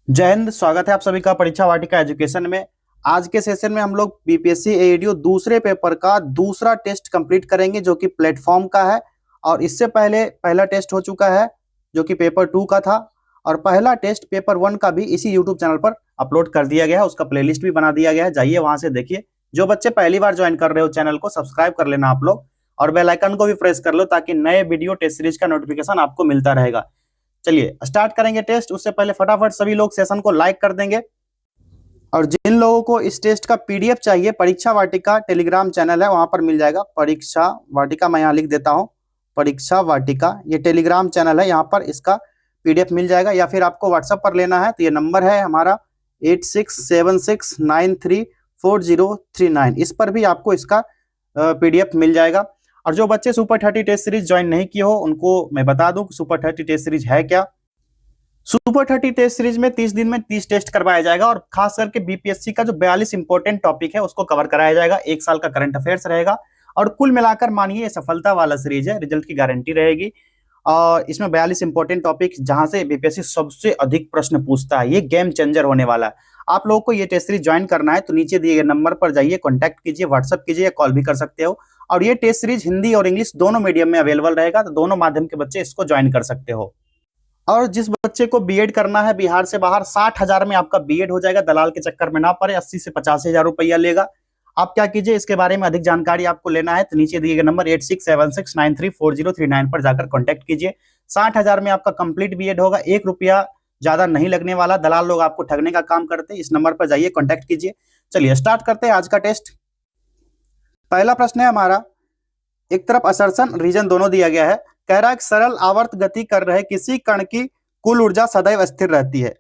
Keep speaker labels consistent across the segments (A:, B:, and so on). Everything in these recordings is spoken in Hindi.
A: जय हिंद। स्वागत है आप सभी का परीक्षा वाटिका एजुकेशन में। आज के सेशन में हम लोग बीपीएससी एडीओ दूसरे पेपर का दूसरा टेस्ट कंप्लीट करेंगे जो कि प्लेटफॉर्म का है। और इससे पहले पहला टेस्ट हो चुका है जो कि पेपर 2 का था। और पहला टेस्ट पेपर 1 का भी इसी यूट्यूब चैनल पर अपलोड कर दिया गया है, उसका प्लेलिस्ट भी बना दिया गया है, जाइए वहां से देखिए। जो बच्चे पहली बार ज्वाइन कर रहे हो चैनल को सब्सक्राइब कर लेना आप लोग, और बेल आइकन को भी प्रेस कर लो ताकि नए वीडियो टेस्ट सीरीज का नोटिफिकेशन आपको मिलता रहेगा। चलिए स्टार्ट करेंगे टेस्ट। उससे पहले फटाफट सभी लोग सेशन को लाइक कर देंगे। और जिन लोगों को इस टेस्ट का पीडीएफ चाहिए, परीक्षा वाटिका टेलीग्राम चैनल है, वहां पर मिल जाएगा। परीक्षा वाटिका मैं यहाँ लिख देता हूँ, परीक्षा वाटिका ये टेलीग्राम चैनल है, यहाँ पर इसका पीडीएफ मिल जाएगा। या फिर आपको व्हाट्सएप पर लेना है तो ये नंबर है हमारा 8676934039, इस पर भी आपको इसका पीडीएफ मिल जाएगा। और जो बच्चे सुपर 30 टेस्ट सीरीज ज्वाइन नहीं किए हो उनको मैं बता दूं कि सुपर 30 टेस्ट सीरीज है क्या। सुपर 30 टेस्ट सीरीज में 30 दिन में 30 टेस्ट करवाया जाएगा और खास करके बीपीएससी का जो 42 इंपॉर्टेंट टॉपिक है उसको कवर कराया जाएगा। एक साल का करंट अफेयर्स रहेगा और कुल मिलाकर मानिए ये सफलता वाला सीरीज है, रिजल्ट की गारंटी रहेगी। और इसमें 42 इंपॉर्टेंट टॉपिक जहां से बीपीएससी सबसे अधिक प्रश्न पूछता है, ये गेम चेंजर होने वाला है। आप लोगों को ये टेस्ट सीरीज ज्वाइन करना है तो नीचे दिए गए नंबर पर जाइए, कॉन्टैक्ट कीजिए, व्हाट्सअप कीजिए या कॉल भी कर सकते हो। और ये टेस्ट सीरीज हिंदी और इंग्लिश दोनों मीडियम में अवेलेबल रहेगा, तो दोनों माध्यम के बच्चे इसको ज्वाइन कर सकते हो। और जिस बच्चे को बीएड करना है बिहार से बाहर, 60,000 में आपका बीएड हो जाएगा, दलाल के चक्कर में ना पड़े। 80 से 85,000 रुपया लेगा। आप क्या कीजिए, इसके बारे में अधिक जानकारी आपको लेना है तो नीचे दिए गए नंबर 8676934039 पर जाकर कॉन्टैक्ट कीजिए। 60,000 में आपका कंप्लीट बीएड होगा, 1 रुपया ज्यादा नहीं लगने वाला। दलाल लोग आपको ठगने का काम करते हैं, इस नंबर पर जाइए, कॉन्टैक्ट कीजिए। चलिए स्टार्ट करते हैं आज का टेस्ट। पहला प्रश्न है हमारा, एक तरफ असर्शन रीजन दोनों दिया गया है, कह रहा है सरल आवर्त गति कर रहे किसी कण की कुल ऊर्जा सदैव स्थिर रहती है।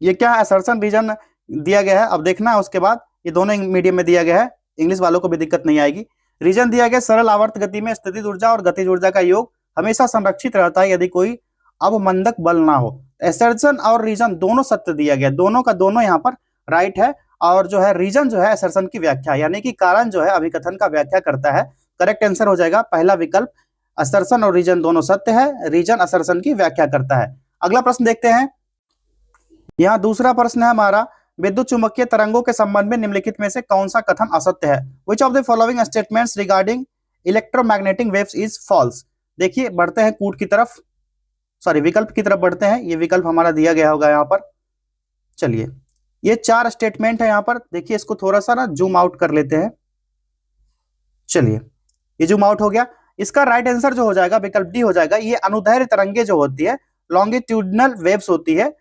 A: ये क्या है, असर्शन रीजन दिया गया है। अब देखना है उसके बाद, ये दोनों मीडियम में दिया गया है, इंग्लिश वालों को भी दिक्कत नहीं आएगी। रीजन दिया गया, सरल आवर्त गति में स्थितिज ऊर्जा और गतिज ऊर्जा का योग हमेशा संरक्षित रहता है यदि कोई अवमंदक बल ना हो। असर्शन और रीजन दोनों सत्य दिया गया, दोनों का दोनों यहाँ पर राइट है। और जो है रीजन जो है असर्शन की व्याख्या यानी कि कारण जो है अभिकथन का व्याख्या करता है। करेक्ट आंसर हो जाएगा पहला विकल्प, असर्शन और रीजन दोनों सत्य है, रीजन असर्शन की व्याख्या करता है। अगला प्रश्न देखते हैं। यहाँ दूसरा प्रश्न है हमारा, विद्युत चुंबकीय तरंगों के संबंध में निम्नलिखित में से कौन सा कथन असत्य है। Which of the following statements regarding electromagnetic waves is false. देखिए बढ़ते हैं कूट की तरफ, सॉरी विकल्प की तरफ बढ़ते हैं। ये विकल्प हमारा दिया गया होगा यहाँ पर। चलिए ये 4 स्टेटमेंट है यहाँ पर, देखिए इसको थोड़ा सा ना जूम आउट कर लेते हैं। चलिए ये जूम आउट हो गया। इसका राइट आंसर जो हो जाएगा विकल्प डी हो जाएगा। ये अनुदैर्घ्य तरंगे जो होती है, लॉन्गिट्यूडनल वेव्स होती है,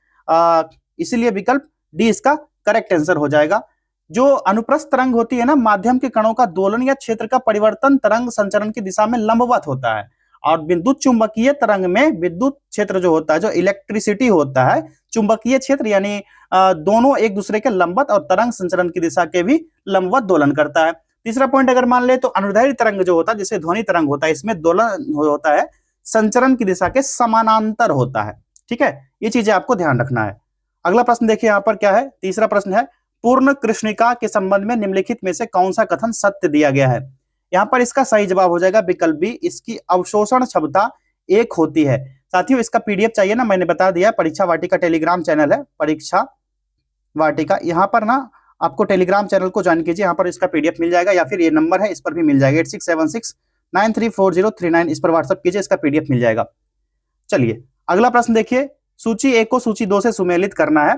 A: इसीलिए विकल्प डी इसका करेक्ट आंसर हो जाएगा। जो अनुप्रस्थ तरंग होती है ना, माध्यम के कणों का दोलन या क्षेत्र का परिवर्तन तरंग संचरण की दिशा में लंबवत होता है। और विद्युत चुंबकीय तरंग में विद्युत क्षेत्र जो होता है, जो इलेक्ट्रिसिटी होता है, चुंबकीय क्षेत्र यानी दोनों एक दूसरे के लंबवत और तरंग संचरण की दिशा के भी लंबवत दोलन करता है। तीसरा पॉइंट अगर मान ले तो अनुदैर्घ्य तरंग जो होता है, जैसे ध्वनि तरंग होता है, इसमें दोलन होता है संचरण की दिशा के समानांतर होता है। ठीक है, ये चीजें आपको ध्यान रखना है। अगला प्रश्न देखिए यहाँ पर क्या है, तीसरा प्रश्न है, पूर्ण कृष्णिका के संबंध में निम्नलिखित में से कौन सा कथन सत्य दिया गया है। यहाँ पर इसका सही जवाब हो जाएगा विकल्प बी, इसकी अवशोषण क्षमता 1 होती है। साथियों इसका पीडीएफ चाहिए ना, मैंने बता दिया परीक्षा वाटिका टेलीग्राम चैनल है, परीक्षा वाटिका। यहाँ पर ना आपको टेलीग्राम चैनल को ज्वाइन कीजिए, यहाँ पर इसका पीडीएफ मिल जाएगा, या फिर ये नंबर है इस पर भी मिल जाएगा 8676934039, इस पर व्हाट्सअप कीजिए, इसका पीडीएफ मिल जाएगा। चलिए अगला प्रश्न देखिए, सूची 1 को सूची 2 से सुमेलित करना है।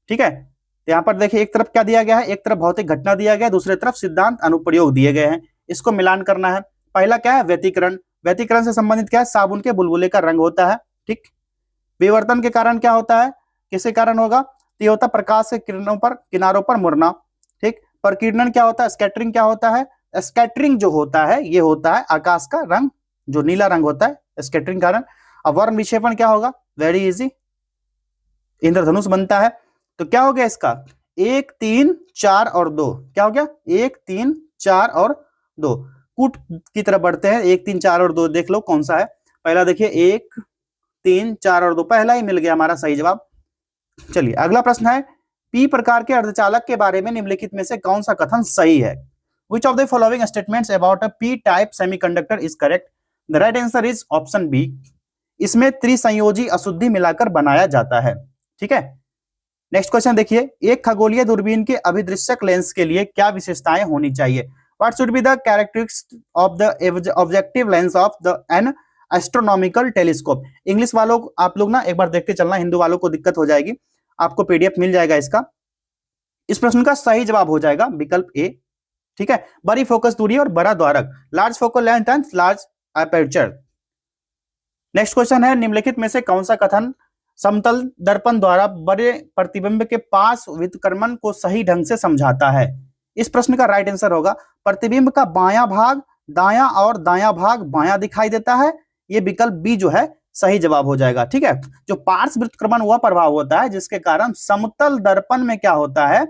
A: ठीक है, तो यहाँ पर देखिए एक तरफ क्या दिया गया है, एक तरफ भौतिक घटना दिया गया है, दूसरी तरफ सिद्धांत अनुप्रयोग दिए गए हैं, इसको मिलान करना है। पहला क्या है, व्यतिकरण। व्यतिकरण से संबंधित क्या है, साबुन के बुलबुले का रंग होता है। ठीक, विवर्तन के कारण क्या होता है, किसके कारण होगा, तो ये होता है प्रकाश के किरणों पर किनारों पर मुड़ना। ठीक, प्रकीर्णन क्या होता है, स्कैटरिंग क्या होता है, स्कैटरिंग जो होता है ये होता है आकाश का रंग, जो नीला रंग होता है स्कैटरिंग कारण। अब वर्ण विक्षेपण क्या होगा, वेरी इजी, इंद्रधनुष बनता है। तो क्या हो गया इसका, 1 3 4 और 2, क्या हो गया 1 3 4 और 2। कूट की तरफ बढ़ते हैं, 1 3 4 और 2 देख लो कौन सा है। पहला देखिए 1 3 4 और 2, पहला ही मिल गया हमारा सही जवाब। चलिए अगला प्रश्न है, पी प्रकार के अर्धचालक के बारे में निम्नलिखित में से कौन सा कथन सही है। Which of the following statements about a p-type semiconductor is correct? The right answer is option B. इसमें त्रिसंयोजी अशुद्धि मिलाकर बनाया जाता है। ठीक है, नेक्स्ट क्वेश्चन देखिए, एक खगोलीय दूरबीन के अभिदृश्यक लेंस के लिए क्या विशेषताएं होनी चाहिए? What should be the characteristics of the objective lens of the N astronomical telescope? English वालों आप लोग ना एक बार देखते चलना, हिंदू वालों को दिक्कत हो जाएगी, आपको पीडीएफ मिल जाएगा इसका। इस प्रश्न का सही जवाब हो जाएगा विकल्प ए, ठीक है। बड़ी फोकस दूरी और बड़ा द्वारक, large focal length and large aperture. Next question है, निम्नलिखित में से कौन सा कथन समतल दर्पण द्वारा बड़े प्रतिबिंब के पास व्युत्क्रमण को सही ढंग से समझाता है? इस प्रश्न का राइट आंसर होगा, प्रतिबिंब का बायां भाग दायां और दायां भाग बायां दिखाई देता है। ये विकल्प बी जो है सही जवाब हो जाएगा, ठीक है। जो पार्श्व व्युत्क्रमण वह प्रभाव होता है जिसके कारण समतल दर्पण में क्या होता है,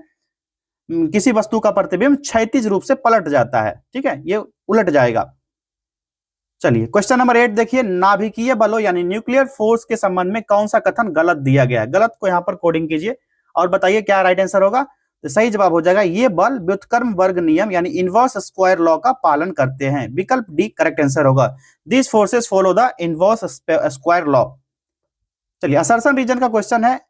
A: किसी वस्तु का प्रतिबिंब क्षैतिज रूप से पलट जाता है, ठीक है, ये उलट जाएगा। चलिए क्वेश्चन नंबर 8 देखिए, नाभिकीय बलों यानी न्यूक्लियर फोर्स के संबंध में कौन सा कथन गलत दिया गया है? गलत को यहां पर कोडिंग कीजिए और बताइए क्या राइट आंसर होगा। तो सही जवाब हो जाएगा, ये बल व्युत्क्रम वर्ग नियम यानी इनवर्स स्क्वायर लॉ का पालन करते हैं। विकल्प डी करेक्ट आंसर होगा, these forces follow the inverse square law. चलिए असर्शन रीजन का क्वेश्चन है,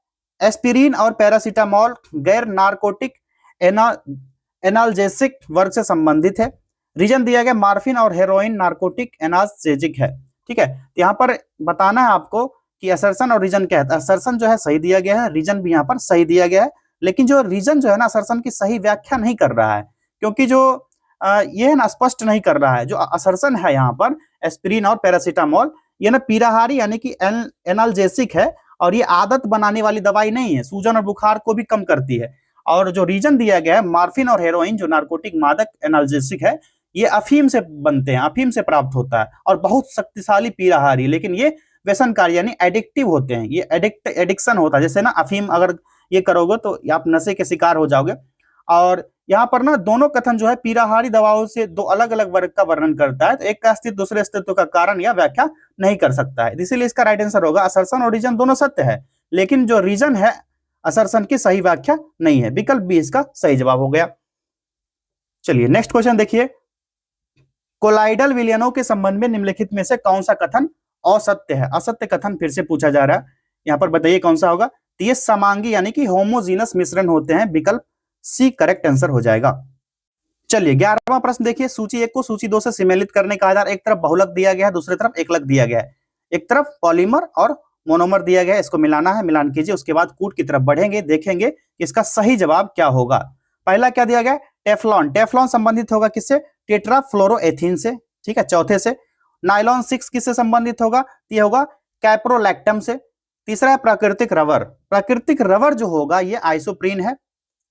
A: एस्पिरिन और पैरासीटामोल गैर नार्कोटिक एनाल्जेसिक वर्ग से संबंधित है। रीजन दिया गया मार्फिन और हेरोइन नार्कोटिक एनाल्जेसिक है, ठीक है। यहाँ पर बताना है आपको कि असर्शन और रीजन क्या है। असर्शन जो है सही दिया गया है, रीजन भी यहाँ पर सही दिया गया है, लेकिन जो रीजन जो है ना असर्शन की सही व्याख्या नहीं कर रहा है, क्योंकि जो ये है ना स्पष्ट नहीं कर रहा है। जो असर्शन है यहाँ पर एस्पिरिन और पैरासीटामोल, ये ना पीराहारी यानी कि एनाल्जेसिक है और ये आदत बनाने वाली दवाई नहीं है, सूजन और बुखार को भी कम करती है। और जो रीजन दिया गया है मार्फिन और हेरोइन जो नार्कोटिक मादक एनाल्जेसिक है, ये अफीम से बनते हैं, अफीम से प्राप्त होता है और बहुत शक्तिशाली पीराहारी, लेकिन ये व्यसनकारी यानी एडिक्टिव होते हैं। ये एडिक्शन होता है, जैसे ना अफीम अगर ये करोगे तो आप नशे के शिकार हो जाओगे। और यहाँ पर ना दोनों कथन जो है पीराहारी दवाओं से दो अलग अलग वर्ग का वर्णन करता है, तो एक का अस्तित्व दूसरे अस्तित्व का कारण या व्याख्या नहीं कर सकता है। इसीलिए इसका राइट आंसर होगा असर्शन और रीजन दोनों सत्य है, लेकिन जो रीजन है असर्शन की सही व्याख्या नहीं है। विकल्प बी इसका सही जवाब हो गया। चलिए नेक्स्ट क्वेश्चन देखिए, कोलाइडल विलयनों के संबंध में निम्नलिखित में से कौन सा कथन असत्य है? असत्य कथन फिर से पूछा जा रहा है, यहां पर बताइए कौन सा होगा। तो ये समांगी यानी कि होमोजीनस मिश्रण होते हैं, विकल्प सी करेक्ट आंसर हो जाएगा। चलिए 11वां प्रश्न देखिए, सूची 1 को सूची 2 से सम्मिलित करने का आधार, एक तरफ बहुलक दिया गया है, दूसरी तरफ एकलक दिया गया है। एक तरफ पॉलीमर और मोनोमर दिया गया है, इसको मिलाना है, मिलान कीजिए, उसके बाद कूट की तरफ बढ़ेंगे, देखेंगे कि इसका सही जवाब क्या होगा। पहला क्या दिया गया, टेफ्लॉन। टेफ्लॉन संबंधित होगा किससे, टेट्राफ्लोरोएथीन से, ठीक है। चौथे से नाइलॉन 6 किससे संबंधित होगा, ये होगा कैप्रोलैक्टम से। तीसरा है प्राकृतिक रबर। प्राकृतिक रबर जो होगा ये आइसोप्रीन है,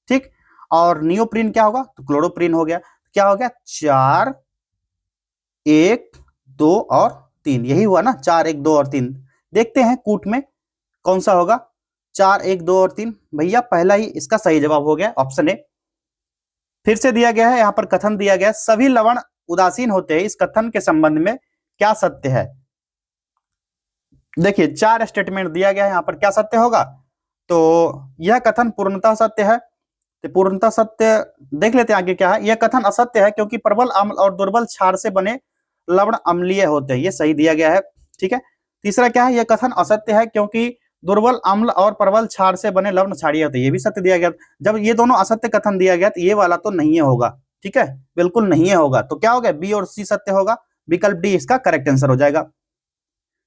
A: ठीक। और नियोप्रीन क्या होगा, तो क्लोरोप्रीन हो गया। क्या हो गया, 4 1 2 और 3, यही हुआ ना, 4 1 2 और 3। देखते हैं कूट में कौन सा होगा, 4 1 2 और 3। भैया पहला ही इसका सही जवाब हो गया, ऑप्शन ए। फिर से दिया गया है, यहां पर कथन दिया गया है, सभी लवण उदासीन होते हैं, इस कथन के संबंध में क्या सत्य है? देखिए 4 स्टेटमेंट दिया गया है, यहां पर क्या सत्य होगा, तो यह कथन पूर्णतः सत्य है। तो पूर्णतः सत्य देख लेते हैं आगे क्या है। यह कथन असत्य है क्योंकि प्रबल अम्ल और दुर्बल क्षार से बने लवण अम्लीय होते हैं, ये सही दिया गया है, ठीक है। तीसरा क्या है, यह कथन असत्य है क्योंकि दुर्बल अम्ल और प्रबल क्षार से बने लवण क्षारीय होते हैं, ये भी सत्य दिया गया। जब ये दोनों असत्य कथन दिया गया तो ये वाला तो नहीं होगा, ठीक है, बिल्कुल नहीं होगा। तो क्या हो गया, बी और सी सत्य होगा, विकल्प डी इसका करेक्ट आंसर हो जाएगा।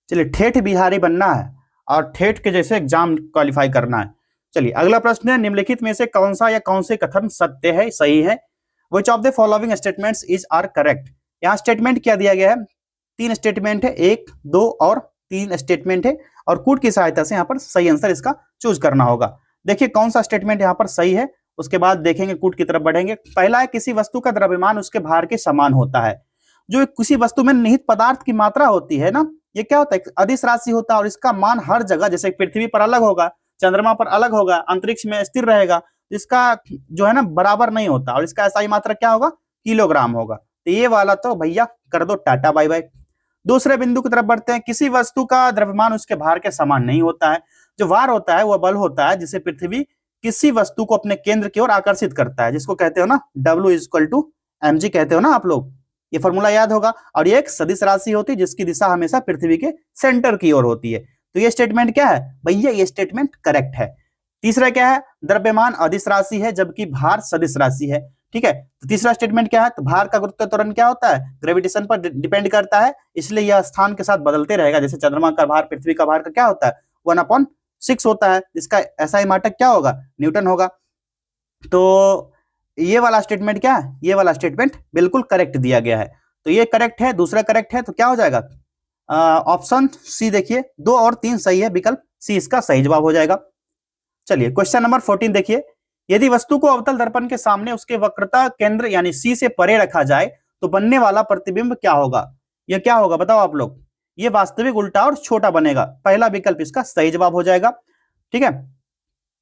A: चलिए ठेठ बिहारी बनना है और ठेठ के जैसे एग्जाम क्वालिफाई करना है। चलिए अगला प्रश्न है, निम्नलिखित में से कौन सा या कौन से कथन सत्य है, सही है? Which of the following statements is are correct? यहाँ स्टेटमेंट क्या दिया गया है, 3 स्टेटमेंट है, 1 2 और 3 स्टेटमेंट है, और कूट की सहायता से यहाँ पर सही आंसर इसका चूज करना होगा। देखिए कौन सा स्टेटमेंट यहाँ पर सही है, उसके बाद देखेंगे, कूट की तरफ बढ़ेंगे। पहला है, किसी वस्तु का द्रव्यमान उसके भार के समान होता है। जो किसी वस्तु में निहित पदार्थ की मात्रा होती है ना, ये क्या होता है, अदिश राशि होता है और इसका मान हर जगह, जैसे पृथ्वी पर अलग होगा, चंद्रमा पर अलग होगा, अंतरिक्ष में स्थिर रहेगा, इसका जो है ना बराबर नहीं होता, और इसका SI मात्रा क्या होगा, किलोग्राम होगा। तो ये वाला तो भैया कर दो टाटा बाय बाय। दूसरे बिंदु की तरफ बढ़ते हैं, किसी वस्तु का द्रव्यमान उसके भार के समान नहीं होता है। जो भार होता है वह बल होता है जिसे पृथ्वी किसी वस्तु को अपने केंद्र की ओर आकर्षित करता है, जिसको कहते हो ना W=mg कहते हो ना आप लोग, ये फॉर्मूला याद होगा। और ये एक सदिश राशि होती है जिसकी दिशा हमेशा पृथ्वी के सेंटर की ओर होती है। तो ये स्टेटमेंट क्या है भैया, ये स्टेटमेंट करेक्ट है। तीसरा क्या है, द्रव्यमान अदिश राशि है जबकि भार सदिश राशि है। ठीक है, तो तीसरा स्टेटमेंट क्या है, तो भार का गुरुत्व त्वरण क्या होता है, ग्रेविटेशन पर डिपेंड करता है, इसलिए यह स्थान के साथ बदलते रहेगा। जैसे चंद्रमा का भार पृथ्वी का भार का क्या होता है, 1/6 होता है, इसका ऐसा ही मात्रक क्या होगा, न्यूटन होगा। तो ये वाला स्टेटमेंट क्या है, ये वाला स्टेटमेंट बिल्कुल करेक्ट दिया गया है, तो ये करेक्ट है, दूसरा करेक्ट है, तो क्या हो जाएगा, ऑप्शन सी देखिए, 2 और 3 सही है, विकल्प सी इसका सही जवाब हो जाएगा। चलिए क्वेश्चन नंबर 14 देखिए, यदि वस्तु को अवतल दर्पण के सामने उसके वक्रता केंद्र यानी सी से परे रखा जाए तो बनने वाला प्रतिबिंब क्या होगा, यह क्या होगा बताओ आप लोग, ये वास्तविक, उल्टा और छोटा बनेगा। पहला विकल्प इसका सही जवाब हो जाएगा। ठीक है,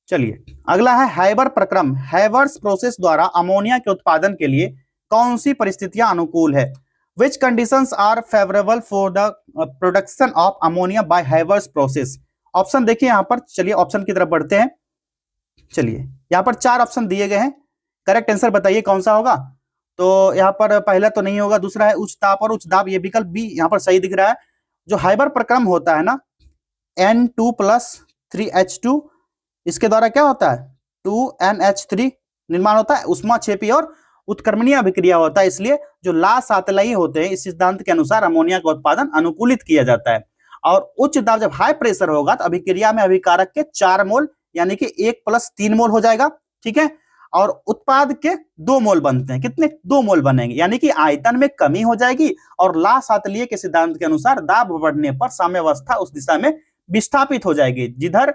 A: चलिए अगला है हैबर प्रक्रम, हैवर्स प्रोसेस द्वारा अमोनिया के उत्पादन के लिए कौन सी परिस्थितियां अनुकूल है, which conditions are favourable for the production of ammonia by Haber's process. Option देखिए यहां पर, चलिए ऑप्शन की तरफ बढ़ते हैं। चलिए यहां पर 4 ऑप्शन दिए गए हैं, करेक्ट आंसर बताइए कौन सा होगा। तो यहां पर पहला तो नहीं होगा, दूसरा है उच्च ताप और उच्च दाब, ये विकल्प बी यहां पर सही दिख रहा है। जो हाइबर प्रक्रम होता है ना, N2+3H2, इसके द्वारा क्या होता है, 2NH3 निर्माण होता है, उष्माक्षेपी और उत्क्रमणीय अभिक्रिया होता है, इसलिए जो ला सातलयी होते हैं इस सिद्धांत के अनुसार अमोनिया का उत्पादन अनुकूलित किया जाता है। और उच्च दाब जब हाई प्रेशर होगा तो अभिक्रिया में अभिकारक के 4 मोल यानी कि 1+3 मोल हो जाएगा। ठीक है, और उत्पाद के 2 मोल बनते हैं, कितने, 2 मोल बनेंगे, यानी कि आयतन में कमी हो जाएगी और ला सातलयी के सिद्धांत के अनुसार दाब बढ़ने पर साम्यावस्था उस दिशा में विस्थापित हो जाएगी, जिधर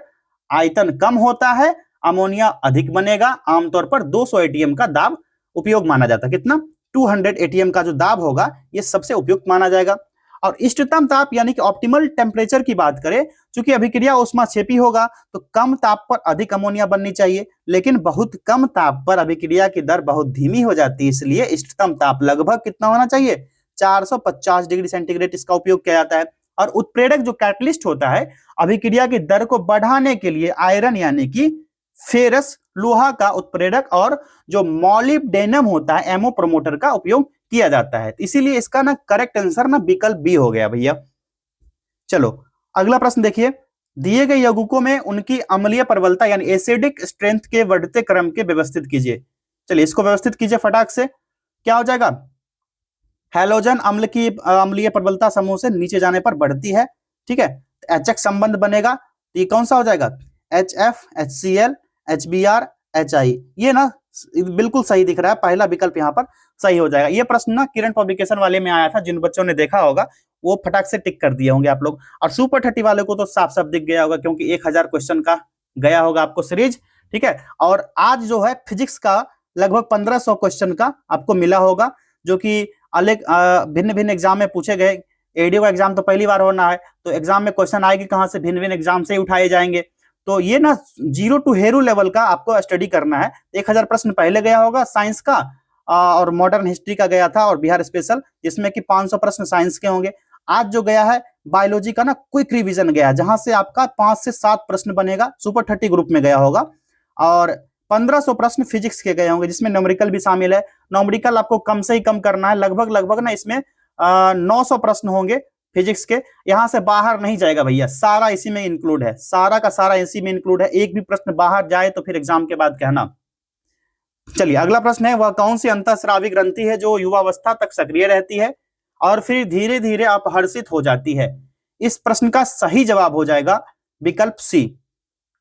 A: आयतन कम होता है अमोनिया अधिक बनेगा। आमतौर पर 200 एटीएम का दाब उपयोग माना जाता है, कितना, 200 एटीएम का जो दाब होगा ये सबसे उपयुक्त माना जाएगा। और इष्टतम ताप यानी कि ऑप्टिमल टेम्परेचर की बात करें, चूंकि अभिक्रिया उष्माक्षेपी होगा तो कम ताप पर अधिक अमोनिया बननी चाहिए, लेकिन बहुत कम ताप पर अभिक्रिया की दर बहुत धीमी हो जाती है, इसलिए इष्टतम ताप लगभग कितना होना चाहिए, 450 डिग्री सेंटीग्रेड इसका उपयोग किया जाता है। और उत्प्रेरक जो कैटलिस्ट होता है अभिक्रिया की दर को बढ़ाने के लिए आयरन यानी कि फेरस लोहा का उत्प्रेरक और जो मॉलिब्डेनम होता है एमओ प्रोमोटर का उपयोग किया जाता है, इसीलिए इसका ना करेक्ट आंसर ना विकल्प बी हो गया भैया। चलो अगला प्रश्न देखिए, दिए गए यौगिकों में उनकी अम्लीय प्रबलता यानी एसिडिक स्ट्रेंथ के बढ़ते क्रम के व्यवस्थित कीजिए। चलिए इसको व्यवस्थित कीजिए फटाक से, क्या हो जाएगा, हैलोजन अम्ल की अम्लीय प्रबलता समूह से नीचे जाने पर बढ़ती है। ठीक है, HX संबंध बनेगा, तो ये कौन सा हो जाएगा, HF, HCl, HBr, HI, ये ना बिल्कुल सही दिख रहा है, पहला विकल्प यहाँ पर सही हो जाएगा। ये प्रश्न ना किरण पब्लिकेशन वाले में आया था, जिन बच्चों ने देखा होगा वो फटाक से टिक कर दिए होंगे आप लोग, और सुपर 30 वाले को तो साफ साफ दिख गया होगा क्योंकि 1000 क्वेश्चन का गया होगा आपको सीरीज। ठीक है, और आज जो है फिजिक्स का लगभग 1500 क्वेश्चन का आपको मिला होगा, जो कि अलग भिन्न भिन्न एग्जाम में पूछे गए। एडीओ का एग्जाम तो पहली बार होना है, तो एग्जाम में क्वेश्चन आएगी कहां से, भिन्न भिन्न एग्जाम से ही उठाए जाएंगे। तो ये ना 0 to हेरू लेवल का आपको स्टडी करना है। 1000 प्रश्न पहले गया होगा साइंस का, और मॉडर्न हिस्ट्री का गया था, और बिहार स्पेशल, जिसमें कि 500 प्रश्न साइंस के होंगे। आज जो गया है बायोलॉजी का ना क्विक रिवीजन गया, जहां से आपका 5 से 7 प्रश्न बनेगा, सुपर 30 ग्रुप में गया होगा, और 1500 प्रश्न फिजिक्स के गए होंगे, जिसमें न्यूमेरिकल भी शामिल है। न्यूमेरिकल आपको कम से ही कम करना है, लगभग ना इसमें 900 प्रश्न होंगे फिजिक्स के, यहां से बाहर नहीं जाएगा भैया, सारा इसी में इंक्लूड है, सारा का सारा इसी में इंक्लूड है। एक भी प्रश्न बाहर जाए तो फिर एग्जाम के बाद कहना। चलिए अगला प्रश्न है, वह कौन सी अंतःस्रावी ग्रंथि है जो युवावस्था तक सक्रिय रहती है और फिर धीरे धीरे अपहर्षित हो जाती है। इस प्रश्न का सही जवाब हो जाएगा विकल्प सी,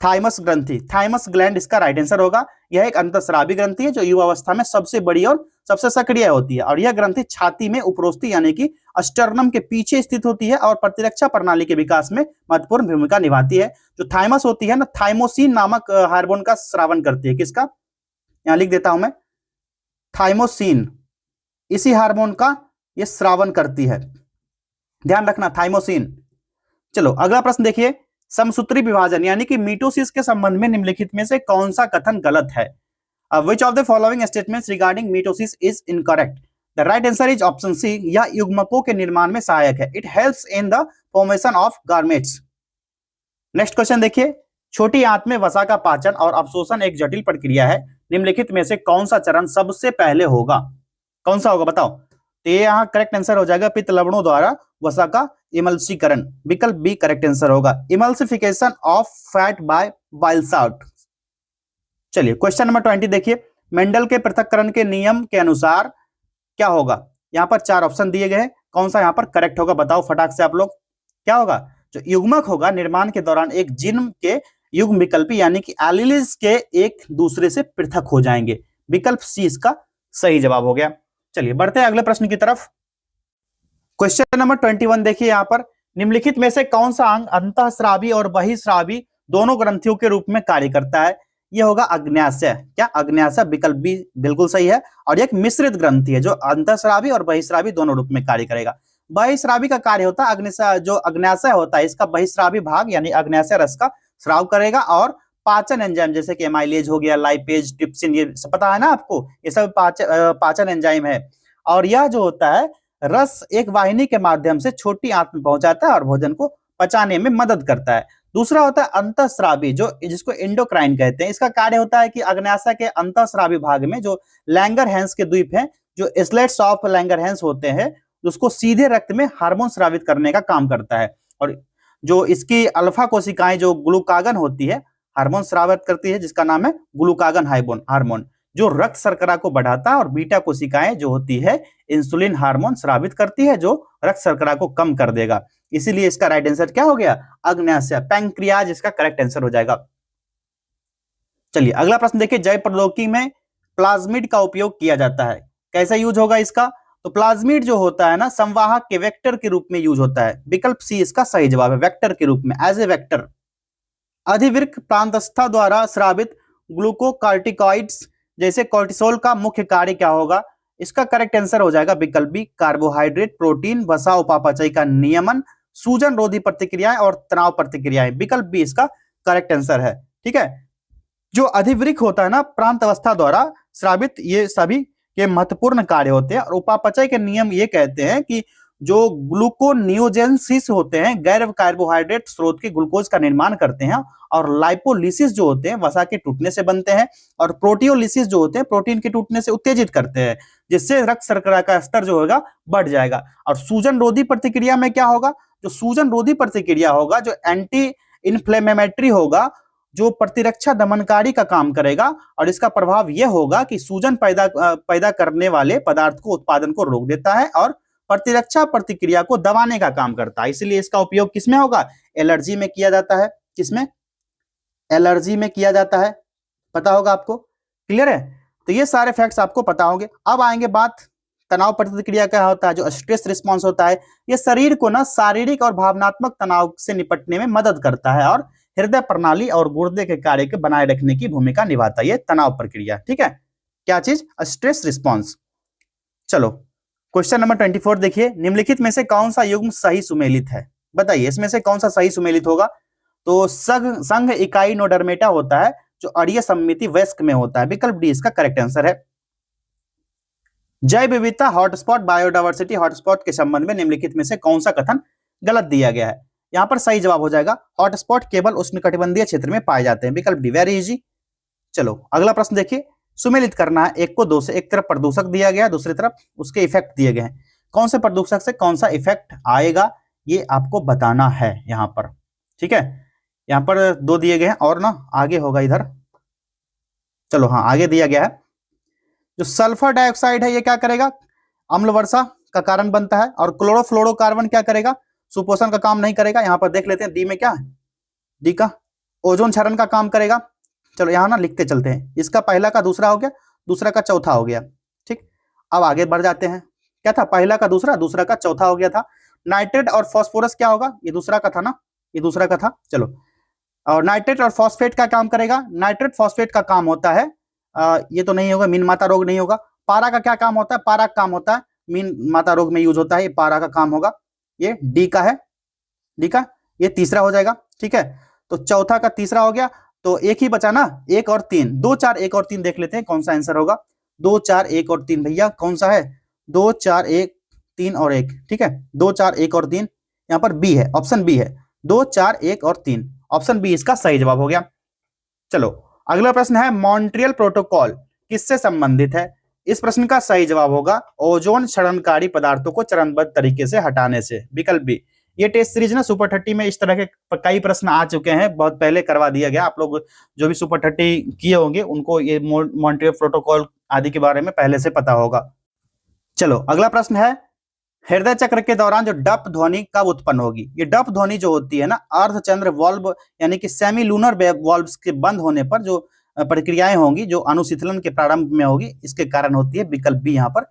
A: थाइमस ग्रंथि, थाइमस ग्लैंड इसका राइट आंसर होगा। यह एक अंतःस्रावी ग्रंथि है जो युवावस्था में सबसे बड़ी और सबसे सक्रिय होती है, और यह ग्रंथि छाती में उपरोस्ती यानी कि अस्टर्नम के पीछे स्थित होती है और प्रतिरक्षा प्रणाली के विकास में महत्वपूर्ण भूमिका निभाती है। जो थाइमस होती है ना, थाइमोसिन नामक हार्मोन का स्रावन करती है, किसका, यहां लिख देता हूं मैं, थाइमोसिन, इसी हार्मोन का यह स्रावन करती है, ध्यान रखना थाइमोसिन। चलो अगला प्रश्न देखिए, समसूत्री विभाजन यानी कि मीटोसिस के संबंध में निम्नलिखित में से कौन सा कथन गलत है। Which of the following statements regarding mitosis is incorrect? The right answer is option C. यह युग्मकों के निर्माण में सहायक है। It helps in the formation of gametes. Next question देखिए, छोटी आंत में वसा का पाचन और अवशोषण एक जटिल प्रक्रिया है, निम्नलिखित में से कौन सा चरण सबसे पहले होगा, कौन सा होगा बताओ। तो ये यहाँ करेक्ट आंसर हो जाएगा पित्त लवणों द्वारा वसा का इमल्सीकरण, विकल्प बी करेक्ट आंसर होगा। Emulsification of fat by bile salt, चलिए क्वेश्चन नंबर 20 देखिए, मेंडल के पृथक्करण के नियम के अनुसार क्या होगा। यहाँ पर 4 ऑप्शन दिए गए हैं, कौन सा यहाँ पर करेक्ट होगा बताओ फटाक से आप लोग। क्या होगा, जो युग्मक होगा निर्माण के दौरान एक जीन के युग्म विकल्पी यानी कि एलिलिस के एक दूसरे से पृथक हो जाएंगे। विकल्प सी इसका सही जवाब हो गया। चलिए बढ़ते हैं अगले प्रश्न की तरफ। क्वेश्चन नंबर 21 देखिए, यहाँ पर निम्नलिखित में से कौन सा अंग अंतःस्रावी और बहिःस्रावी दोनों ग्रंथियों के रूप में कार्य करता है। यह होगा अग्न्याशय। क्या अग्न्याशय, विकल्प बी बिल्कुल सही है। और एक मिश्रित ग्रंथि है जो अंतःस्रावी और बहिःस्रावी दोनों रूप में कार्य करेगा। बहिःस्रावी का कार्य होता है अग्न्याशय, जो अग्न्याशय होता है इसका बहिःस्रावी भाग यानी अग्न्याशय रस का स्राव करेगा, और पाचन एंजाइम जैसे कि एमाइलेज हो गया, लाइपेज, ट्रिप्सिन, ये सब पता है ना आपको, ये सब पाचन एंजाइम है। और यह जो होता है रस एक वाहिनी के माध्यम से छोटी आंत में पहुंचाता है और भोजन को पचाने में मदद करता है। दूसरा होता है अंतःस्रावी, जो जिसको एंडोक्राइन कहते हैं। इसका कार्य होता है कि अग्न्याशय के अंतःस्रावी भाग में जो लैंगरहैंस के द्वीप हैं, जो स्लेट्स ऑफ लैंगरहैंस होते हैं, उसको सीधे रक्त में हार्मोन स्रावित करने का काम करता है। और जो इसकी अल्फा कोशिकाएं जो ग्लूकागन होती है हार्मोन स्रावित करती है, जिसका नाम है ग्लूकागन हार्मोन, जो रक्त शर्करा को बढ़ाता है। और बीटा कोशिकाएं जो होती है इंसुलिन हार्मोन स्रावित करती है, जो रक्त शर्करा को कम कर देगा। इसीलिए इसका राइट आंसर क्या हो गया, अग्न्याशय, पैंक्रियाज इसका करेक्ट आंसर हो जाएगा। चलिए अगला प्रश्न देखिए, जैव प्रौद्योगिकी में प्लाज्मिड का उपयोग किया जाता है, कैसा यूज होगा इसका। तो प्लाज्मिड जो होता है ना, संवाहक के वेक्टर के रूप में यूज होता है। विकल्प सी इसका सही जवाब है, वेक्टर के रूप में, एज ए वेक्टर। अधिवृक्क प्रांतस्था द्वारा स्रावित ग्लूकोकार्टिकॉइड्स जैसे कोर्टिसोल का मुख्य कार्य क्या होगा। इसका करेक्ट आंसर हो जाएगा विकल्प बी, कार्बोहाइड्रेट, प्रोटीन, वसा उपापचय का नियमन, सूजन रोधी प्रतिक्रियाएं और तनाव प्रतिक्रियाएं। विकल्प बी इसका करेक्ट आंसर है। ठीक है, जो अधिवृक्क होता है ना प्रांत अवस्था द्वारा स्रावित, ये सभी के महत्वपूर्ण कार्य होते हैं। और उपापचय के नियम ये कहते हैं कि जो ग्लूकोनियोजेंसिस होते हैं गैर कार्बोहाइड्रेट स्रोत के ग्लूकोज का निर्माण करते हैं, और लाइपोलिसिस जो होते हैं वसा के टूटने से बनते हैं, और प्रोटियोलिसिस जो होते हैं प्रोटीन के टूटने से उत्तेजित करते हैं, जिससे रक्त शर्करा का स्तर जो होगा बढ़ जाएगा। और सूजन रोधी प्रतिक्रिया में क्या होगा, जो सूजन रोधी प्रतिक्रिया होगा, जो एंटी इन्फ्लेमेटरी होगा, जो प्रतिरक्षा दमनकारी का काम करेगा। और इसका प्रभाव यह होगा कि सूजन पैदा करने वाले पदार्थ को उत्पादन को रोक देता है और प्रतिरक्षा प्रतिक्रिया को दबाने का काम करता है। इसलिए इसका उपयोग किसमें होगा, एलर्जी में किया जाता है। किसमें, एलर्जी में किया जाता है, पता होगा आपको। क्लियर है, तो ये सारे फैक्ट्स आपको पता होंगे। अब आएंगे बात तनाव प्रतिक्रिया क्या होता है। जो स्ट्रेस रिस्पॉन्स होता है, ये शरीर को ना शारीरिक और भावनात्मक तनाव से निपटने में मदद करता है, और हृदय प्रणाली और गुर्दे के कार्य को बनाए रखने की भूमिका निभाता है ये तनाव प्रक्रिया। ठीक है, क्या चीज, स्ट्रेस रिस्पॉन्स। चलो क्वेश्चन नंबर 24 देखिए, निम्नलिखित में से कौन सा युग्म सही सुमेलित है, बताइए इसमें से कौन सा सही सुमेलित होगा। तो संघ इकाई नोडर्मेटा होता है जो अड़िय सम्मिति वयस्क में होता है। विकल्प डी इसका करेक्ट आंसर है। जैव विविधता हॉटस्पॉट बायोडायवर्सिटी हॉटस्पॉट के संबंध में निम्नलिखित में से कौन सा कथन गलत दिया गया है। यहां पर सही जवाब हो जाएगा, हॉटस्पॉट केवल उष्णकटिबंधीय क्षेत्र में पाए जाते हैं। विकल्प डी, वेरी इजी। चलो अगला प्रश्न देखिए, सुमेलित करना है एक को दो से, एक तरफ प्रदूषक दिया गया, दूसरी तरफ उसके इफेक्ट दिए गए हैं। कौन से प्रदूषक से कौन सा इफेक्ट आएगा ये आपको बताना है यहां पर। ठीक है, यहां पर दो दिए गए हैं और ना आगे होगा इधर। चलो हाँ, आगे दिया गया है जो सल्फर डाइऑक्साइड है ये क्या करेगा, अम्ल वर्षा का कारण बनता है। और क्लोरोफ्लोरोकार्बन क्या करेगा, सुपोषण का काम नहीं करेगा। यहां पर देख लेते हैं डी में क्या है, डी का ओजोन क्षरण का काम करेगा। चलो यहां ना लिखते चलते हैं, इसका पहला का दूसरा हो गया, दूसरा का चौथा हो गया। ठीक, अब आगे बढ़ जाते हैं। क्या था, पहला का दूसरा, दूसरा का चौथा हो गया था। नाइट्रेट और फास्फोरस क्या होगा, ये दूसरा का था ना, ये दूसरा का था। चलो, और नाइट्रेट और फॉस्फेट का काम करेगा, नाइट्रेट फॉस्फेट का काम होता है ये तो नहीं होगा, मीन माता रोग नहीं होगा। पारा का क्या काम होता है, पारा का काम होता है मीन माता रोग में यूज होता है, ये पारा का काम होगा। ये डी का है, डी का ये तीसरा हो जाएगा। ठीक है, तो चौथा का तीसरा हो गया, तो एक ही बचा ना, एक और तीन, 2 4 1 और 3 देख लेते हैं कौन सा आंसर होगा। 2 4 1 और 3 भैया कौन सा है, 2 4 1 3 और 1। ठीक है, 2 4 1 और 3, यहाँ पर बी है, ऑप्शन बी है, 2 4 1 और 3, ऑप्शन बी इसका सही जवाब हो गया। चलो अगला प्रश्न है, मॉन्ट्रियल प्रोटोकॉल किससे संबंधित है। इस प्रश्न का सही जवाब होगा ओजोन क्षरणकारी पदार्थों को चरणबद्ध तरीके से हटाने से। विकल्प बी, ये टेस्ट सीरीज ना सुपर 30 में इस तरह के कई प्रश्न आ चुके हैं, बहुत पहले करवा दिया गया। आप लोग जो भी सुपर 30 किए होंगे उनको ये मॉन्ट्रियल प्रोटोकॉल आदि के बारे में पहले से पता होगा। चलो अगला प्रश्न है, हृदय चक्र के दौरान जो डप ध्वनि कब उत्पन्न होगी? ये डप ध्वनि जो होती है ना, अर्धचंद्र वॉल्व यानी कि सेमी लूनर वॉल्व्स के बंद होने पर जो प्रक्रियाएं होंगी, जो अनुशीतलन के प्रारंभ में होगी, इसके कारण होती है। विकल्प बी यहाँ पर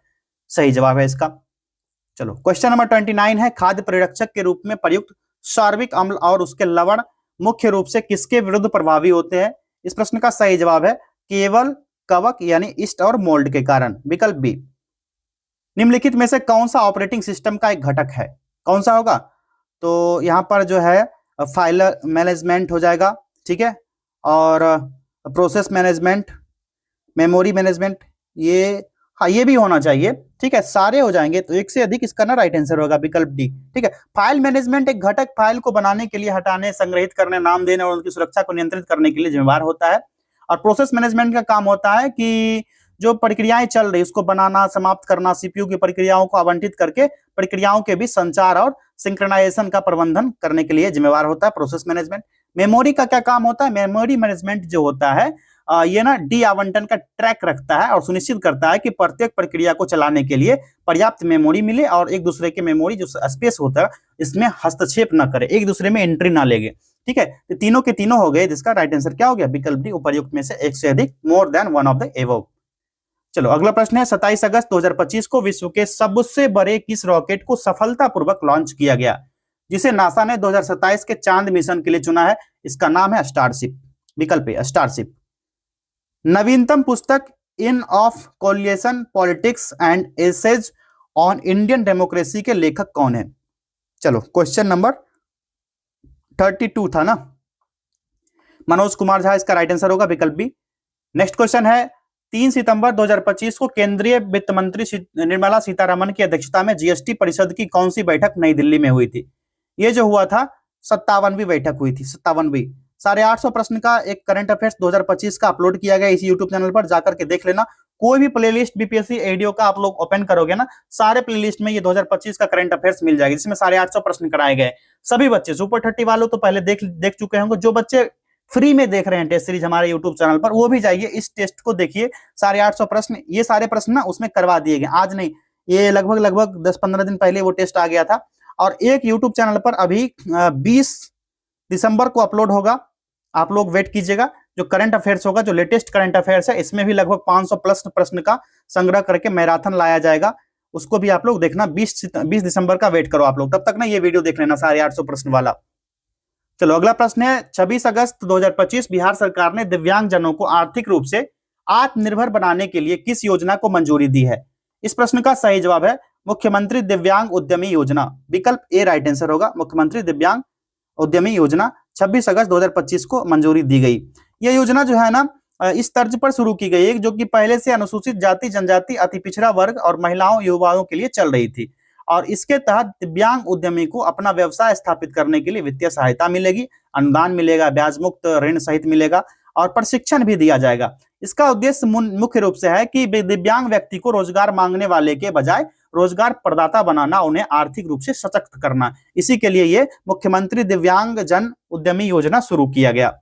A: सही जवाब है इसका। चलो क्वेश्चन नंबर 29 है, खाद्य परिरक्षक के रूप में प्रयुक्त सार्विक अम्ल और उसके लवण मुख्य रूप से किसके विरुद्ध प्रभावी होते हैं? इस प्रश्न का सही जवाब है केवल कवक यानी ईस्ट और मोल्ड के कारण। विकल्प बी। निम्नलिखित में से कौन सा ऑपरेटिंग सिस्टम का एक घटक है? कौन सा होगा? तो यहाँ पर जो है फाइल मैनेजमेंट हो जाएगा, ठीक है, और प्रोसेस मैनेजमेंट, मेमोरी मैनेजमेंट, ये भी होना चाहिए, ठीक है, सारे हो जाएंगे तो एक से अधिक इसका ना राइट आंसर होगा विकल्प डी, ठीक है। फाइल मैनेजमेंट एक घटक फाइल को बनाने के लिए, हटाने, संग्रहित करने, नाम देने और उनकी सुरक्षा को नियंत्रित करने के लिए जिम्मेदार होता है। और प्रोसेस मैनेजमेंट का काम होता है कि जो प्रक्रियाएं चल रही उसको बनाना, समाप्त करना, सीपीयू की प्रक्रियाओं को आवंटित करके प्रक्रियाओं के बीच संचार और सिंक्रोनाइजेशन का प्रबंधन करने के लिए जिम्मेदार होता है प्रोसेस मैनेजमेंट। मेमोरी का क्या काम होता है? मेमोरी मैनेजमेंट जो होता है ये ना डी आवंटन का ट्रैक रखता है और सुनिश्चित करता है कि प्रत्येक प्रक्रिया को चलाने के लिए पर्याप्त मेमोरी मिले और एक दूसरे के मेमोरी जो स्पेस होता है इसमें हस्तक्षेप ना करे, एक दूसरे में एंट्री ना लेगे, ठीक है। तो तीनों के तीनों हो गए, जिसका राइट आंसर क्या हो गया? विकल्प डी, उपर्युक्त में से एक से अधिक, more than one of the above. चलो अगला प्रश्न है, 27 अगस्त 2025 को विश्व के सबसे बड़े किस रॉकेट को सफलतापूर्वक लॉन्च किया गया, जिसे नासा ने 2027 के चांद मिशन के लिए चुना है? इसका नाम है स्टारशिप। विकल्प ए स्टारशिप। नवीनतम पुस्तक in of coalition politics and essays on Indian democracy के लेखक कौन है? चलो क्वेश्चन नंबर 32 था ना, मनोज कुमार झा इसका राइट आंसर होगा, विकल्प बी। नेक्स्ट क्वेश्चन है, 3 सितंबर 2025 को केंद्रीय वित्त मंत्री निर्मला सीतारमण की अध्यक्षता में जीएसटी परिषद की कौन सी बैठक नई दिल्ली में हुई थी? ये जो हुआ था 57वीं बैठक हुई थी, 57वीं। 850 प्रश्न का एक करंट अफेयर्स 2025 का अपलोड किया गया इस यूट्यूब चैनल पर, जाकर के देख लेना। कोई भी प्लेलिस्ट बीपीएससी एडीओ का आप लोग ओपन करोगे ना, सारे प्लेलिस्ट में ये 2025 का करंट अफेयर्स मिल जाएगा, जिसमें 850 प्रश्न कराए गए। सभी बच्चे सुपर 30 वालों तो पहले देख चुके होंगे, जो बच्चे फ्री में देख रहे हैं टेस्ट सीरीज हमारे यूट्यूब चैनल पर, वो भी जाइए इस टेस्ट को देखिए। 850 प्रश्न, ये सारे प्रश्न ना उसमें करवा दिए गए, आज नहीं, ये लगभग 10-15 दिन पहले वो टेस्ट आ गया था। और एक यूट्यूब चैनल पर अभी 20 दिसंबर को अपलोड होगा, आप लोग वेट कीजिएगा। जो करंट अफेयर्स होगा, जो लेटेस्ट करंट अफेयर्स है, इसमें भी लगभग 500 प्लस प्रश्न का संग्रह करके मैराथन लाया जाएगा, उसको भी आप लोग देखना। 20 दिसंबर का वेट करो आप लोग, तब तक ना ये वीडियो देख लेना 850 प्रश्न वाला। चलो अगला प्रश्न है, 26 अगस्त 2025 बिहार सरकार ने दिव्यांग जनों को आर्थिक रूप से आत्मनिर्भर बनाने के लिए किस योजना को मंजूरी दी है? इस प्रश्न का सही जवाब है मुख्यमंत्री दिव्यांग उद्यमी योजना। विकल्प ए राइट आंसर होगा, मुख्यमंत्री दिव्यांग उद्यमी योजना 26 अगस्त 2025 को मंजूरी दी गई। यह योजना जो है ना इस तर्ज पर शुरू की गई है, जो कि पहले से अनुसूचित जाति, जनजाति, अति पिछड़ा वर्ग और महिलाओं, युवाओं के लिए चल रही थी। और इसके तहत दिव्यांग उद्यमी को अपना व्यवसाय स्थापित करने के लिए वित्तीय सहायता मिलेगी, अनुदान मिलेगा, ब्याज मुक्त ऋण सहित मिलेगा और प्रशिक्षण भी दिया जाएगा। इसका उद्देश्य मुख्य रूप से है कि दिव्यांग व्यक्ति को रोजगार मांगने वाले के बजाय रोजगार प्रदाता बनाना, उन्हें आर्थिक रूप से सशक्त करना। इसी के लिए ये मुख्यमंत्री दिव्यांग जन उद्यमी योजना शुरू किया गया।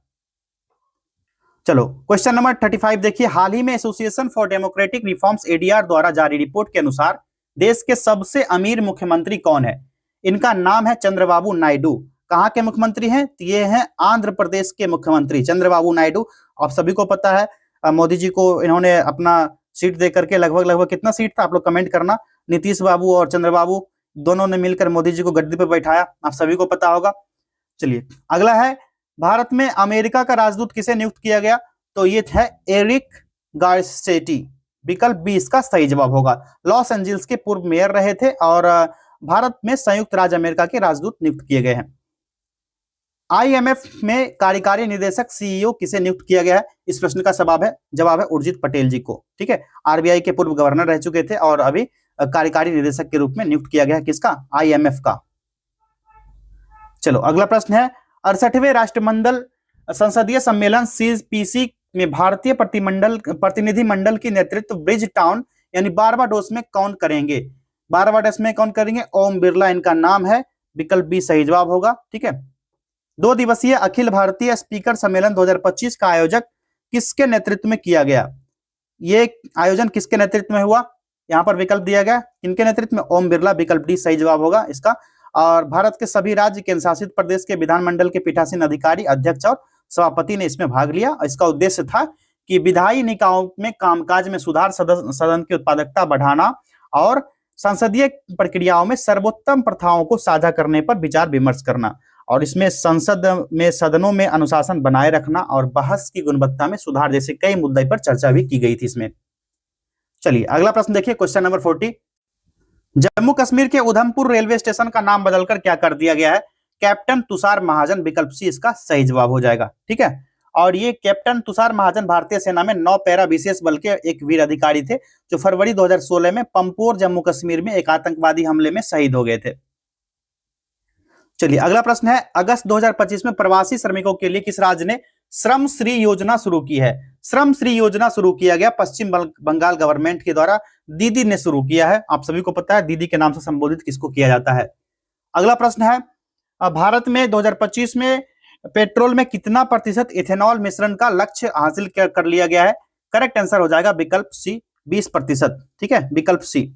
A: चलो क्वेश्चन नंबर 35 देखिए, हाल ही में association for democratic reforms ADR द्वारा जारी रिपोर्ट के अनुसार देश के सबसे अमीर मुख्यमंत्री कौन है? इनका नाम है चंद्रबाबू नायडू। कहां के मुख्यमंत्री हैं? ये हैं आंध्र प्रदेश के मुख्यमंत्री चंद्रबाबू नायडू। आप सभी को पता है मोदी जी को इन्होंने अपना सीट दे करके लगभग कितना सीट था, आप लोग कमेंट करना। नीतीश बाबू और चंद्रबाबू दोनों ने मिलकर मोदी जी को गद्दी पर बैठाया, आप सभी को पता होगा। चलिए अगला है, भारत में अमेरिका का राजदूत किसे नियुक्त किया गया? तो ये है एरिक गारसेटी। विकल्प बी इसका सही जवाब होगा। लॉस एंजल्स के पूर्व मेयर रहे थे और भारत में संयुक्त राज्य अमेरिका के राजदूत नियुक्त किए गए हैं। आईएमएफ में कार्यकारी निदेशक सीईओ किसे नियुक्त किया गया है? इस प्रश्न का जवाब है उर्जित पटेल जी को, ठीक है। आरबीआई के पूर्व गवर्नर रह चुके थे और अभी कार्यकारी निदेशक के रूप में नियुक्त किया गया है, किसका? आईएमएफ का। चलो अगला प्रश्न है, 68वें राष्ट्रमंडल संसदीय सम्मेलन सीपीसी में भारतीय प्रतिनिधिमंडल की नेतृत्व ब्रिज टाउन यानी बारबाडोस में कौन करेंगे? बारबाडोस में कौन करेंगे? ओम बिरला इनका नाम है। विकल्प बी सही जवाब होगा। ठीक है, 2 दिवसीय अखिल भारतीय स्पीकर सम्मेलन 2025 का आयोजक किसके नेतृत्व में किया गया? ये आयोजन किसके नेतृत्व में हुआ? यहाँ पर विकल्प दिया गया, किनके नेतृत्व में? ओम बिरला, विकल्प डी सही जवाब होगा इसका। और भारत के सभी राज्य केंद्र शासित प्रदेश के विधानमंडल के पीठासीन अधिकारी, अध्यक्ष और सभापति ने इसमें भाग लिया। इसका उद्देश्य था कि विधायी निकायों में कामकाज में सुधार, सदन की उत्पादकता बढ़ाना और संसदीय प्रक्रियाओं में सर्वोत्तम प्रथाओं को साझा करने पर विचार विमर्श करना, और इसमें संसद में सदनों में अनुशासन बनाए रखना और बहस की गुणवत्ता में सुधार जैसे कई मुद्दे पर चर्चा भी की गई थी इसमें। चलिए अगला प्रश्न देखिए, क्वेश्चन नंबर 40। जम्मू कश्मीर के उधमपुर रेलवे स्टेशन का नाम बदलकर क्या कर दिया गया है? कैप्टन तुषार महाजन, विकल्प सी इसका सही जवाब हो जाएगा। ठीक है, और ये कैप्टन तुषार महाजन भारतीय सेना में 9 पैरा विशेष बल के एक वीर अधिकारी थे जो फरवरी 2016 में पंपोर जम्मू कश्मीर में एक आतंकवादी हमले में शहीद हो गए थे। चलिए अगला प्रश्न है, अगस्त 2025 में प्रवासी श्रमिकों के लिए किस राज्य ने श्रम श्री योजना शुरू की है? श्रम श्री योजना शुरू किया गया पश्चिम बंगाल गवर्नमेंट के द्वारा, दीदी ने शुरू किया है। आप सभी को पता है दीदी के नाम से संबोधित किसको किया जाता है। अगला प्रश्न है, भारत में 2025 में पेट्रोल में कितना प्रतिशत इथेनॉल मिश्रण का लक्ष्य हासिल कर लिया गया है? करेक्ट आंसर हो जाएगा विकल्प सी 20%। ठीक है, विकल्प सी।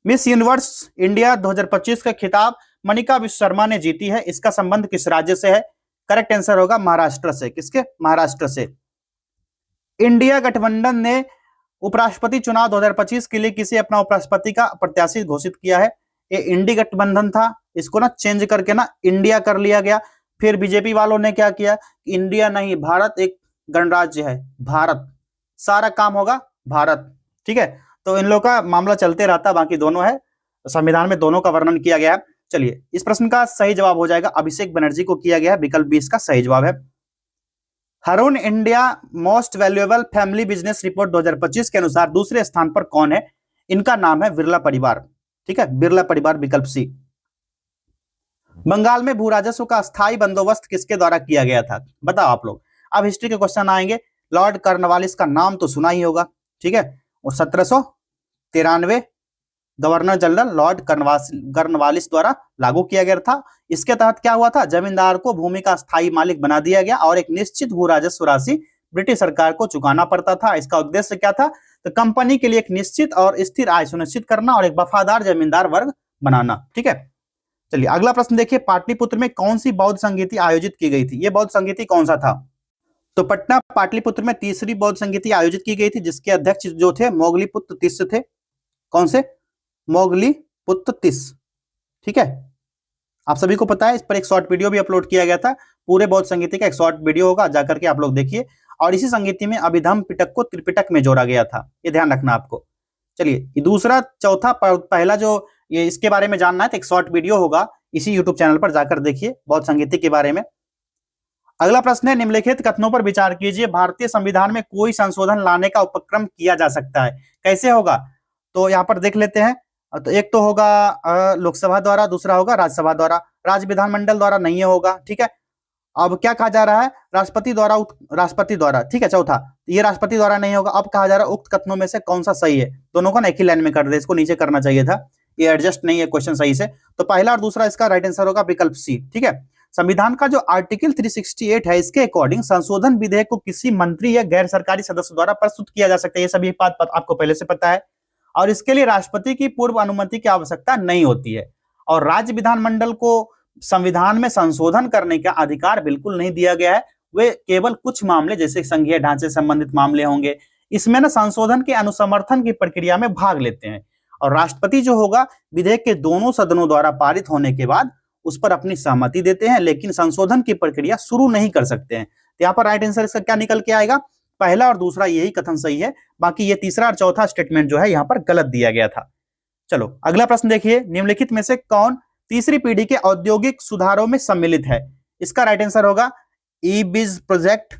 A: मिस यूनिवर्स इंडिया 2025 का खिताब मनिका विश्व शर्मा ने जीती है, इसका संबंध किस राज्य से है? करेक्ट आंसर होगा महाराष्ट्र से। किसके? महाराष्ट्र से। इंडिया गठबंधन ने उपराष्ट्रपति चुनाव 2025 के लिए किसे अपना उपराष्ट्रपति का प्रत्याशी घोषित किया है? ये इंडी गठबंधन था, इसको ना चेंज करके ना इंडिया कर लिया गया। फिर बीजेपी वालों ने क्या किया? इंडिया नहीं, भारत एक गणराज्य है, भारत, सारा काम होगा भारत। ठीक है, तो इन लोगों का मामला चलते रहता, बाकी दोनों है, संविधान में दोनों का वर्णन किया गया है। चलिए इस प्रश्न का सही जवाब हो जाएगा अभिषेक बनर्जी को किया गया है, विकल्प बी इसका सही जवाब है। Haroon India most valuable family business report 2025 के अनुसार दूसरे स्थान पर कौन है? इनका नाम है बिरला परिवार। ठीक है, बिरला परिवार, विकल्प सी। बंगाल में भू राजस्व का स्थायी बंदोबस्त किसके द्वारा किया गया था? बताओ आप लोग। अब हिस्ट्री के क्वेश्चन आएंगे। लॉर्ड कॉर्नवालिस का नाम तो सुना ही होगा। ठीक है, और 1793 गवर्नर जनरल लॉर्ड कॉर्नवालिस द्वारा लागू किया गया था। इसके तहत क्या हुआ था? जमींदार को भूमि का स्थायी मालिक बना दिया गया और एक निश्चित भू राजस्व राशि ब्रिटिश सरकार को चुकाना पड़ता था। इसका उद्देश्य क्या था? तो कंपनी के लिए एक निश्चित और स्थिर आय सुनिश्चित करना और एक वफादार जमींदार वर्ग बनाना। ठीक है, चलिए अगला प्रश्न देखिए, पाटलिपुत्र में कौन सी बौद्ध संगीति आयोजित की गई थी? ये बौद्ध संगीति कौन सा था? तो पटना पाटलिपुत्र में तीसरी बौद्ध संगीति आयोजित की गई थी, जिसके अध्यक्ष जो थे मोगलीपुत्र तिस्य थे। कौन से? मोगलीपुत्र तिस्य। ठीक है, आप सभी को पता है, इस पर एक शॉर्ट वीडियो भी अपलोड किया गया था। पूरे बौद्ध संगीति का एक शॉर्ट वीडियो होगा, जाकर के आप लोग देखिए। और इसी संगीति में अभिधम्म पिटक को त्रिपिटक में जोड़ा गया था, ये ध्यान रखना आपको। चलिए दूसरा, चौथा, पहला जो ये इसके बारे में जानना है तो एक शॉर्ट वीडियो होगा, इसी यूट्यूब चैनल पर जाकर देखिए बौद्ध संगीति के बारे में। अगला प्रश्न है, निम्नलिखित कथनों पर विचार कीजिए। भारतीय संविधान में कोई संशोधन लाने का उपक्रम किया जा सकता है, कैसे होगा? तो यहाँ पर देख लेते हैं। तो एक तो होगा लोकसभा द्वारा, दूसरा होगा राज्यसभा द्वारा, राज्य विधानमंडल द्वारा नहीं होगा। ठीक है, अब क्या कहा जा रहा है? राष्ट्रपति द्वारा। ठीक है, चौथा, ये राष्ट्रपति द्वारा नहीं होगा। अब कहा जा रहा है उक्त कथनों में से कौन सा सही है? दोनों को ना एक ही लाइन में कर दे, इसको नीचे करना चाहिए था, ये एडजस्ट नहीं है क्वेश्चन सही से। तो पहला और दूसरा इसका राइट आंसर होगा विकल्प सी। ठीक है, संविधान का जो आर्टिकल 368 है, इसके अकॉर्डिंग संशोधन विधेयक को किसी मंत्री या गैर सरकारी सदस्य द्वारा प्रस्तुत किया जा सकता है, ये सभी बात आपको पहले से पता है। और इसके लिए राष्ट्रपति की पूर्व अनुमति की आवश्यकता नहीं होती है। और राज्य विधानमंडल को संविधान में संशोधन करने का अधिकार बिल्कुल नहीं दिया गया है। वे केवल कुछ मामले, जैसे संघीय ढांचे से संबंधित मामले होंगे, इसमें ना संशोधन के अनुसमर्थन की प्रक्रिया में भाग लेते हैं। और राष्ट्रपति जो होगा, विधेयक के दोनों सदनों द्वारा पारित होने के बाद उस पर अपनी सहमति देते हैं, लेकिन संशोधन की प्रक्रिया शुरू नहीं कर सकते हैं। तो यहाँ पर राइट आंसर इसका क्या निकल के आएगा? पहला और दूसरा यही कथन सही है, बाकी ये तीसरा और चौथा स्टेटमेंट जो है यहाँ पर गलत दिया गया था। चलो अगला प्रश्न देखिए, निम्नलिखित में से कौन तीसरी पीढ़ी के औद्योगिक सुधारों में सम्मिलित है? इसका राइट आंसर होगा ई बिज project,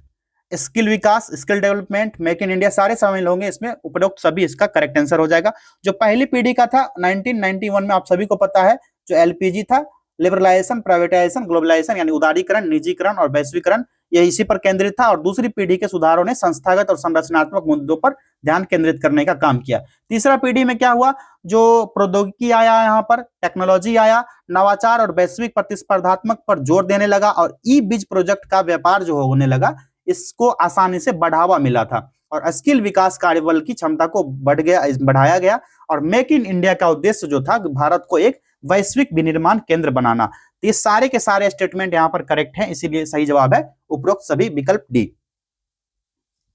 A: skill Vikas, skill development, make in India, सारे शामिल होंगे इसमें। उपरोक्त सभी इसका करेक्ट आंसर हो जाएगा। जो पहली पीढ़ी का था 1991 में, आप सभी को पता है, जो एलपीजी था, लिबरलाइजेशन, प्राइवेटाइजेशन, ग्लोबलाइजेशन यानी उदारीकरण, निजीकरण और वैश्वीकरण, यह इसी पर केंद्रित था। और दूसरी पीढ़ी के सुधारों ने संस्थागत और संरचनात्मक मुद्दों पर ध्यान केंद्रित करने का काम किया। तीसरा पीढ़ी में क्या हुआ, जो प्रौद्योगिकी आया, यहाँ पर टेक्नोलॉजी आया, नवाचार और वैश्विक प्रतिस्पर्धात्मक पर जोर देने लगा, और ई बीज प्रोजेक्ट का व्यापार जो होने लगा, इसको आसानी से बढ़ावा मिला था, और स्किल विकास कार्यबल की क्षमता को बढ़ाया गया, और मेक इन इंडिया का उद्देश्य जो था भारत को एक वैश्विक विनिर्माण केंद्र बनाना। तो ये सारे के सारे स्टेटमेंट यहां पर करेक्ट हैं, इसीलिए सही जवाब है उपरोक्त सभी विकल्प डी।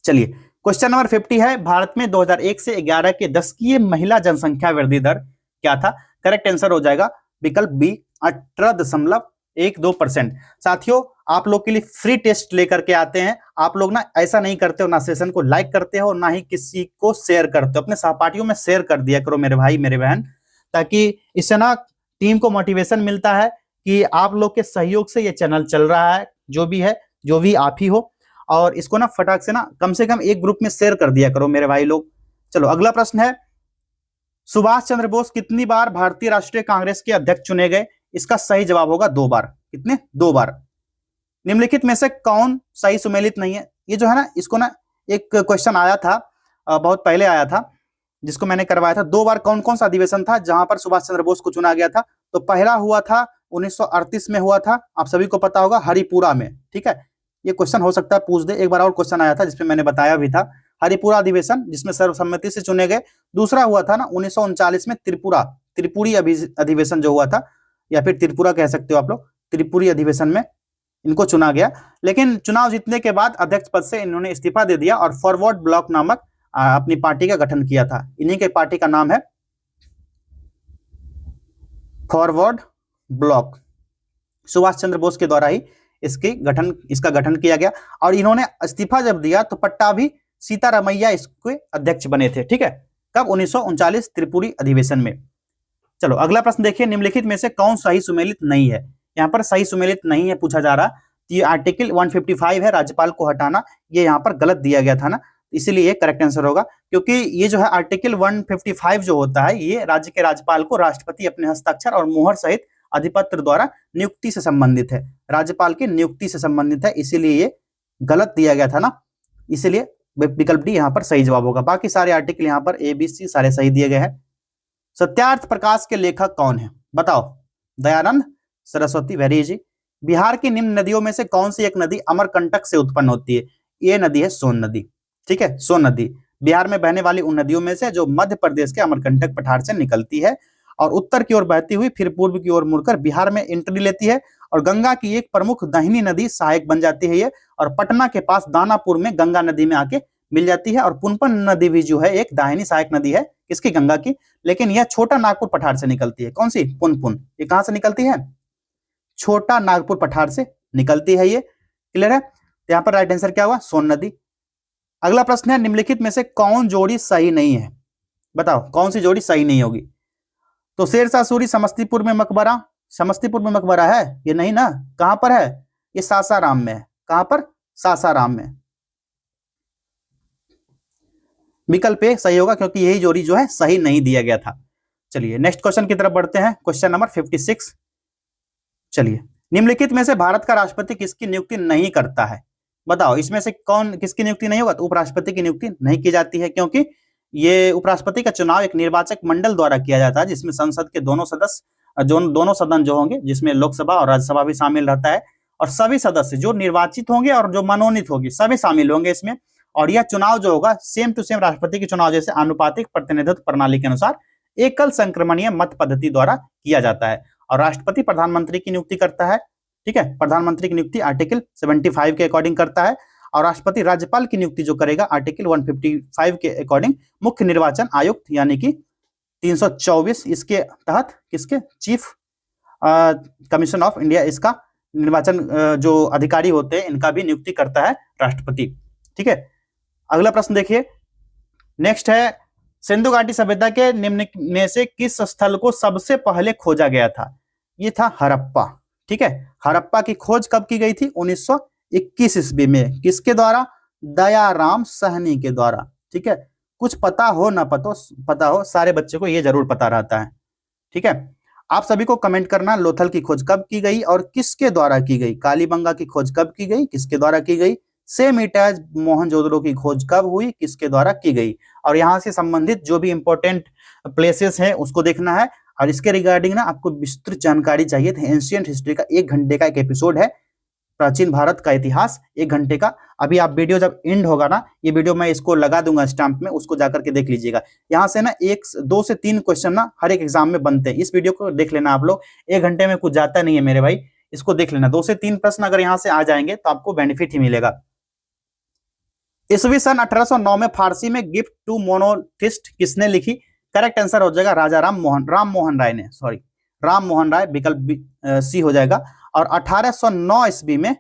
A: चलिए क्वेश्चन नंबर 50 है, भारत में 2001 से 11 के दशकीय महिला जनसंख्या वृद्धि दर क्या था? करेक्ट आंसर हो जाएगा विकल्प बी 18.12%। साथियों आप लोग के लिए फ्री टेस्ट लेकर के आते हैं, आप लोग ना ऐसा नहीं करते हो, ना सेशन को लाइक करते हो, ना ही किसी को शेयर करते हो, अपने सहपाठियों में शेयर कर दिया करो मेरे भाई मेरे बहन, ताकि इससे ना टीम को मोटिवेशन मिलता है कि आप लोग के सहयोग से ये चैनल चल रहा है, जो भी आप ही हो, और इसको ना फटाक से ना कम से कम एक ग्रुप में शेयर कर दिया करो मेरे भाई लोग। चलो अगला प्रश्न है, सुभाष चंद्र बोस कितनी बार भारतीय राष्ट्रीय कांग्रेस के अध्यक्ष चुने गए? इसका सही जवाब होगा 2 बार। कितने? 2 बार। निम्नलिखित में से कौन सही सुमेलित नहीं है? ये जो है ना, इसको ना एक क्वेश्चन आया था, बहुत पहले आया था, जिसको मैंने करवाया था। 2 बार कौन कौन सा अधिवेशन था जहां पर सुभाष चंद्र बोस को चुना गया था? तो पहला हुआ था 1938 में हुआ था, आप सभी को पता होगा, हरिपुरा में। ठीक है, ये क्वेश्चन हो सकता है पूछ दे। एक बार और क्वेश्चन आया था जिसमें मैंने बताया भी था, हरिपुरा अधिवेशन जिसमें सर्वसम्मति से चुने गए। दूसरा हुआ था ना 1939 में त्रिपुरी अधिवेशन जो हुआ था, या फिर त्रिपुरा कह सकते हो आप लोग, त्रिपुरी अधिवेशन में इनको चुना गया। लेकिन चुनाव जीतने के बाद अध्यक्ष पद से इन्होंने इस्तीफा दे दिया और फॉरवर्ड ब्लॉक नामक अपनी पार्टी का गठन किया था। इन्हीं के पार्टी का नाम है फॉरवर्ड ब्लॉक। सुभाष चंद्र बोस के द्वारा ही इसका गठन किया गया, और इन्होंने इस्तीफा जब दिया तो पट्टाभी सीतारामैया इसके अध्यक्ष बने थे। ठीक है, कब? 1939 त्रिपुरी अधिवेशन में। चलो अगला प्रश्न देखिए, निम्नलिखित में से कौन सही सुमेलित नहीं है? यहाँ पर सही सुमेलित नहीं है पूछा जा रहा। ये आर्टिकल 155 है, राज्यपाल को हटाना, ये यहाँ पर गलत दिया गया था ना, इसीलिए ये करेक्ट आंसर होगा। क्योंकि ये जो है आर्टिकल 155 जो होता है, ये राज्य के राज्यपाल को राष्ट्रपति अपने हस्ताक्षर और मुहर सहित अधिपत्र द्वारा नियुक्ति से संबंधित है, राज्यपाल की नियुक्ति से संबंधित है, इसीलिए ये गलत दिया गया था ना, इसीलिए विकल्प डी यहाँ पर सही जवाब होगा। बाकी सारे आर्टिकल यहाँ पर ए बी सी सारे सही दिए गए हैं। सत्यार्थ प्रकाश के लेखक कौन है? बताओ। Dayanand Saraswati, very easy. बिहार की निम्न नदियों में से कौन सी एक नदी अमरकंटक से उत्पन्न होती है? ये नदी है सोन नदी। ठीक है, सोन नदी बिहार में बहने वाली उन नदियों में से जो मध्य प्रदेश के अमरकंटक पठार से निकलती है और उत्तर की ओर बहती हुई फिर पूर्व की ओर मुड़कर बिहार में एंट्री लेती है, और गंगा की एक प्रमुख दाहिनी नदी सहायक बन जाती है ये, और पटना के पास दानापुर में गंगा नदी में आके मिल जाती है। और पुनपुन नदी भी जो है एक दाहिनी सहायक नदी है, किसकी? गंगा की, लेकिन यह छोटा नागपुर पठार से निकलती है। कौन सी? पुनपुन। ये कहां से निकलती है? छोटा नागपुर पठार से निकलती है ये। क्लियर है? तो यहाँ पर राइट आंसर क्या हुआ? सोन नदी। अगला प्रश्न है, निम्नलिखित में से कौन जोड़ी सही नहीं है? बताओ कौन सी जोड़ी सही नहीं होगी? तो शेरशाह सूरी समस्तीपुर में मकबरा, समस्तीपुर में मकबरा है ये? नहीं ना, कहां पर है? ये सासाराम में है। कहां पर? सासाराम में। विकल्प ए सही होगा, क्योंकि यही जोड़ी जो है सही नहीं दिया गया था। चलिए नेक्स्ट क्वेश्चन की तरफ बढ़ते हैं, क्वेश्चन नंबर 56। चलिए, निम्नलिखित में से भारत का राष्ट्रपति किसकी नियुक्ति नहीं करता है? बताओ इसमें से कौन किसकी नियुक्ति नहीं होगा? तो उपराष्ट्रपति की नियुक्ति नहीं की जाती है, क्योंकि ये उपराष्ट्रपति का चुनाव एक निर्वाचक मंडल द्वारा किया जाता है, जिसमें संसद के दोनों सदन जो होंगे, जिसमें लोकसभा और राज्यसभा भी शामिल रहता है, और सभी सदस्य जो निर्वाचित होंगे और जो मनोनीत होंगे सभी शामिल होंगे इसमें। और यह चुनाव जो होगा सेम टू सेम राष्ट्रपति के चुनाव जैसे आनुपातिक प्रतिनिधित्व प्रणाली के अनुसार एकल संक्रमणीय मत पद्धति द्वारा किया जाता है, और राष्ट्रपति प्रधानमंत्री की नियुक्ति करता है। ठीक है, प्रधानमंत्री की नियुक्ति आर्टिकल 75 के अकॉर्डिंग करता है, और राष्ट्रपति राज्यपाल की नियुक्ति जो करेगा आर्टिकल 155 के अकॉर्डिंग मुख्य निर्वाचन आयुक्त यानी कि 324 इसके तहत किसके? चीफ कमीशन ऑफ इंडिया, इसका निर्वाचन जो अधिकारी होते हैं इनका भी नियुक्ति करता है राष्ट्रपति। ठीक है, अगला प्रश्न देखिए, नेक्स्ट है, सिंधु घाटी सभ्यता के निम्न में से किस स्थल को सबसे पहले खोजा गया था? ये था हड़प्पा। ठीक है, हड़प्पा की खोज कब की गई थी? 1921 ईस्वी में। किसके द्वारा? दयाराम साहनी के द्वारा। ठीक है, कुछ पता हो ना पता हो, सारे बच्चे को ये जरूर पता रहता है। ठीक है, आप सभी को कमेंट करना, लोथल की खोज कब की गई और किसके द्वारा की गई। कालीबंगा की खोज कब की गई, किसके द्वारा की गई। सेम इटाज मोहनजोदड़ो की खोज कब हुई, किसके द्वारा की गई। और यहाँ से संबंधित जो भी इंपॉर्टेंट प्लेसेस हैं उसको देखना है। और इसके रिगार्डिंग ना आपको विस्तृत जानकारी चाहिए तो एंशियंट हिस्ट्री का 1 घंटे का एक एपिसोड है, प्राचीन भारत का इतिहास 1 घंटे का। अभी आप वीडियो जब एंड होगा ना, ये वीडियो मैं इसको लगा दूंगा स्टैंप में, उसको जाकर के देख लीजिएगा। यहाँ से ना 2 से 3 क्वेश्चन ना हर एक एग्जाम में बनते हैं। इस वीडियो को देख लेना आप लोग, 1 घंटे में कुछ जाता नहीं है मेरे भाई, इसको देख लेना। 2 से 3 प्रश्न अगर यहाँ से आ जाएंगे तो आपको बेनिफिट ही मिलेगा। ईस्वी सन 1809 में फारसी में गिफ्ट टू मोनोथिस्ट किसने लिखी। करेक्ट आंसर हो जाएगा राजा राम मोहन राय ने, सॉरी राम मोहन राय, विकल्प सी हो जाएगा। और 1809 ईस्वी में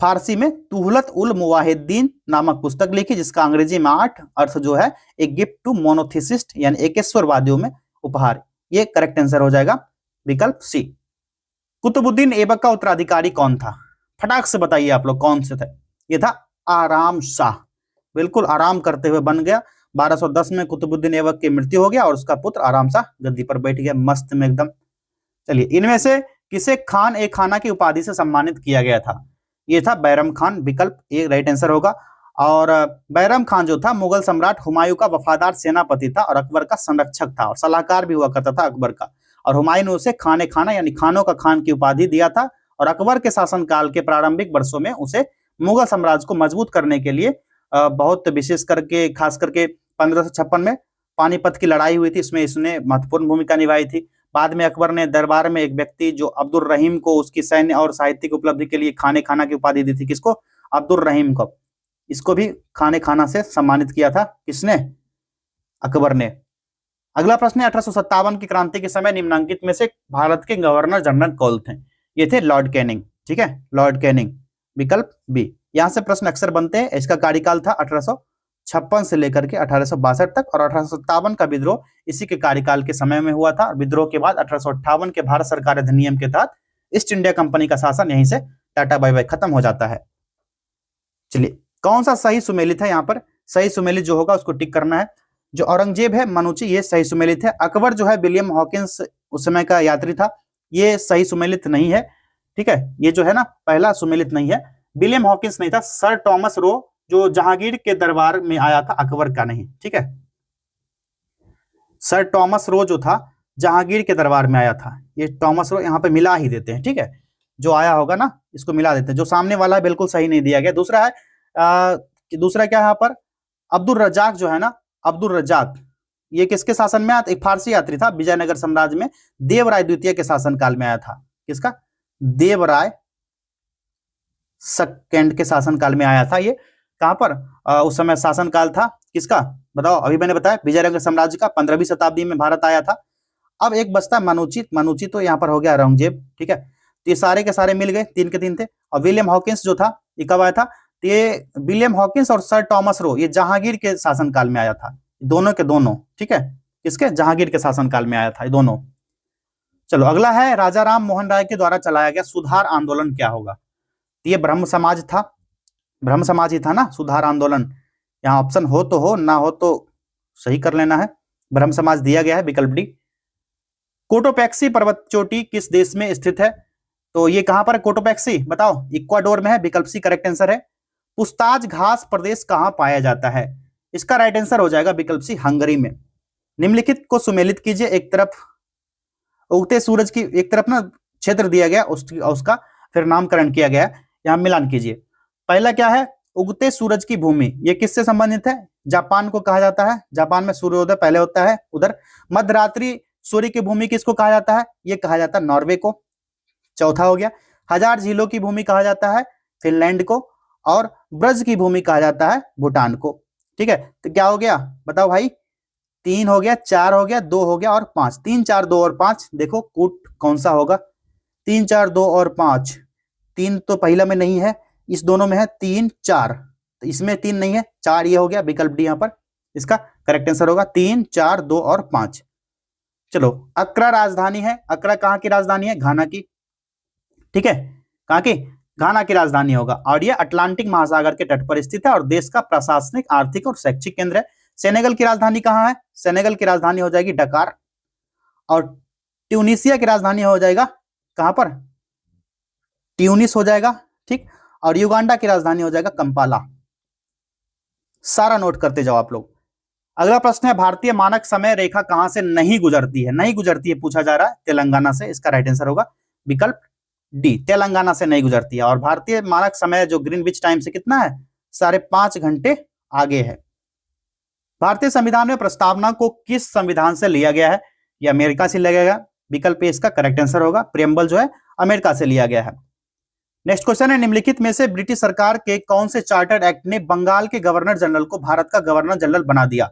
A: फारसी में तुहलत उल मुवाहिद्दीन नामक पुस्तक लिखी, जिसका अंग्रेजी में अर्थ जो है एक गिफ्ट टू मोनोथिसिस्ट यानी एकेश्वरवादियों में उपहार। ये करेक्ट आंसर हो जाएगा विकल्प सी। कुतुबुद्दीन ऐबक का उत्तराधिकारी कौन था, फटाक से बताइए आप लोग कौन से थे। ये था आराम शाह, बिल्कुल आराम करते हुए बन गया। 1210 में कुतुबुद्दीन ऐबक की मृत्यु हो गया और उसका पुत्र आराम शाह गद्दी पर बैठ गया मस्त में एकदम। चलिए, इनमें से किसे खान ए खाना की उपाधि से सम्मानित किया गया था। ये था बैरम खान, विकल्प ए राइट आंसर होगा। और बैरम खान जो था मुगल सम्राट हुमायूं का वफादार सेनापति था और अकबर का संरक्षक था और सलाहकार भी हुआ करता था अकबर का। और हुमायूं ने उसे खान ए खाना यानी खानों का खान की उपाधि दिया था। और अकबर के शासनकाल के प्रारंभिक वर्षों में उसे मुगल साम्राज्य को मजबूत करने के लिए बहुत विशेष करके खास करके 1556 में पानीपत की लड़ाई हुई थी, इसमें इसने महत्वपूर्ण भूमिका निभाई थी। बाद में अकबर ने दरबार में एक व्यक्ति जो अब्दुल रहीम को उसकी सैन्य और साहित्यिक उपलब्धि के लिए खाने खाना की उपाधि दी थी। किसको, अब्दुल रहीम को। इसको भी खाने खाना से सम्मानित किया था किसने, अकबर ने। अगला प्रश्न है 1857 की क्रांति के समय निम्नांकित में से भारत के गवर्नर जनरल कौन थे। ये थे लॉर्ड कैनिंग, ठीक है, लॉर्ड कैनिंग, विकल्प बी। यहां से प्रश्न अक्सर बनते हैं। इसका कार्यकाल था 1856 से लेकर के 1862 तक और 1857 का विद्रोह इसी के कार्यकाल के समय में हुआ था। विद्रोह के बाद 1858 के भारत सरकार अधिनियम के तहत ईस्ट इंडिया कंपनी का शासन यहीं से टाटा बाय बाय खत्म हो जाता है। चलिए, कौन सा सही सुमेलित है, यहाँ पर सही सुमेलित जो होगा उसको टिक करना है। जो औरंगजेब है मनुची, ये सही सुमेलित है। अकबर जो है विलियम हॉकिंस उस समय का यात्री था, ये सही सुमेलित नहीं है, ठीक है। ये जो है ना पहला सुमेलित नहीं है, विलियम हॉकिंस नहीं था। सर टॉमस रो जो जहांगीर के दरबार में आया था, अकबर का नहीं, ठीक है। सर टॉमस रो जो था जहांगीर के दरबार में आया था, ये टॉमस रो यहाँ पे मिला ही देते हैं, ठीक है। जो आया होगा ना इसको मिला देते हैं, जो सामने वाला बिल्कुल सही नहीं दिया गया। दूसरा है दूसरा क्या है यहाँ पर, अब्दुल रजाक जो है ना, अब्दुल रजाक, ये किसके शासन में आया था, एक फारसी यात्री था, विजयनगर साम्राज्य में देवराय द्वितीय के शासनकाल में आया था। किसका, देवराय सेकंड के शासनकाल में आया था। ये कहां पर उस समय शासनकाल था किसका, बताओ। अभी मैंने बताया विजयनगर साम्राज्य का, 15वीं शताब्दी में भारत आया था। अब एक बचता मनुचित, मनुचित तो यहाँ पर हो गया औरंगजेब, ठीक है। तो ये सारे के सारे मिल गए, 3 के 3 थे। और विलियम हॉकिंस जो था ये कब आया था, तो ये विलियम हॉकिंस और सर टॉमस रो ये जहांगीर के शासनकाल में आया था, दोनों के दोनों, ठीक है। किसके, जहांगीर के शासनकाल में आया था ये दोनों। चलो, अगला है राजा राम मोहन राय के द्वारा चलाया गया सुधार आंदोलन क्या होगा। ये ब्रह्म समाज था, ब्रह्म समाज ही था ना सुधार आंदोलन। यहाँ ऑप्शन हो तो हो, ना हो तो सही कर लेना है। ब्रह्म समाज दिया गया है, विकल्प डी। कोटोपैक्सी पर्वत चोटी किस देश में स्थित है, तो ये कहां पर है कोटोपैक्सी, बताओ। इक्वाडोर में है, विकल्प सी करेक्ट आंसर है। पुस्ताज घास प्रदेश कहां पाया जाता है, इसका राइट आंसर हो जाएगा विकल्प सी हंगरी में। निम्नलिखित को सुमेलित कीजिए। एक तरफ उगते सूरज की, एक तरफ ना क्षेत्र दिया गया उसका फिर नामकरण किया गया, यहां मिलान कीजिए। पहला क्या है, उगते सूरज की भूमि, ये किससे संबंधित है, जापान को कहा जाता है। जापान में सूर्योदय पहले होता है उधर। मध्यरात्रि सूर्य की भूमि किसको कहा जाता है, ये कहा जाता है नॉर्वे को। चौथा हो गया, हजार झीलों की भूमि कहा जाता है फिनलैंड को। और ब्रज की भूमि कहा जाता है भूटान को, ठीक है। तो क्या हो गया बताओ भाई, 3 हो गया, 4 हो गया, 2 हो गया और 5। 3 4 2 और 5, देखो कूट कौन सा होगा। 3 4 2 और 5, 3 तो पहला में नहीं है, इस दोनों में है 3 4, तो इसमें 3 नहीं है, 4 ये हो गया, विकल्प डी यहाँ पर इसका करेक्ट आंसर होगा। 3 4 2 और 5। चलो, अक्रा राजधानी है, अक्रा कहाँ की राजधानी है, घाना की, ठीक है। कहाँ की, घाना की राजधानी होगा। और ये अटलांटिक महासागर के तट पर स्थित है और देश का प्रशासनिक, आर्थिक और शैक्षिक केंद्र है। सेनेगल की राजधानी कहाँ है, सेनेगल की राजधानी हो जाएगी डकार। और ट्यूनिसिया की राजधानी हो जाएगा कहां पर, ट्यूनिस हो जाएगा, ठीक। और युगांडा की राजधानी हो जाएगा कंपाला। सारा नोट करते जाओ आप लोग। अगला प्रश्न है, भारतीय मानक समय रेखा कहां से नहीं गुजरती है, नहीं गुजरती है पूछा जा रहा है, तेलंगाना से। इसका राइट आंसर होगा विकल्प डी, तेलंगाना से नहीं गुजरती है। और भारतीय मानक समय जो ग्रीनविच टाइम से कितना है, 5.5 घंटे आगे है। भारतीय संविधान में प्रस्तावना को किस संविधान से लिया गया है, यह अमेरिका से लिया गया। विकल्प ए इसका करेक्ट आंसर होगा, प्रियम्बल जो है अमेरिका से लिया गया है। नेक्स्ट क्वेश्चन है, निम्नलिखित में से ब्रिटिश सरकार के कौन से चार्टर्ड एक्ट ने बंगाल के गवर्नर जनरल को भारत का गवर्नर जनरल बना दिया।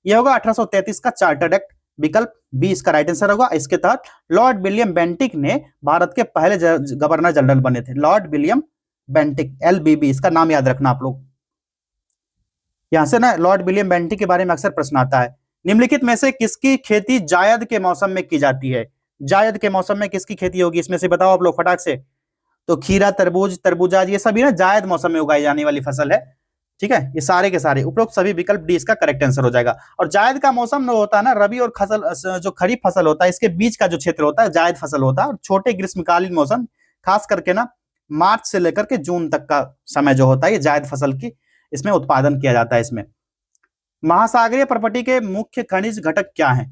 A: यह होगा 1833 का चार्टर्ड एक्ट। विकल्प बी इसका राइट आंसर होगा। इसके तहत लॉर्ड विलियम बेंटिक ने भारत के पहले गवर्नर जनरल बने थे, लॉर्ड विलियम बेंटिक, LBB, इसका नाम याद रखना आप लोग। यहां से ना लॉर्ड विलियम बेंटिक के बारे में अक्सर प्रश्न आता है। निम्नलिखित में से किसकी खेती जायद के मौसम में की जाती है, जायद के मौसम में किसकी खेती होगी, इसमें से बताओ आप लोग फटाक से। तो खीरा, तरबूज, तरबूजा, ये सभी ना जायद मौसम में उगाई जाने वाली फसल है, ठीक है। ये सारे के सारे उपरोक्त सभी, विकल्प डी इसका करेक्ट आंसर हो जाएगा। और जायद का मौसम जो होता है ना, रबी और जो खरीफ फसल होता है, इसके बीच का जो क्षेत्र होता है जायद फसल होता है। और छोटे ग्रीष्मकालीन मौसम, खास करके ना मार्च से लेकर के जून तक का समय जो होता है, ये जायद फसल की इसमें उत्पादन किया जाता है। इसमें महासागरीय प्रॉपर्टी के मुख्य खनिज घटक क्या हैं,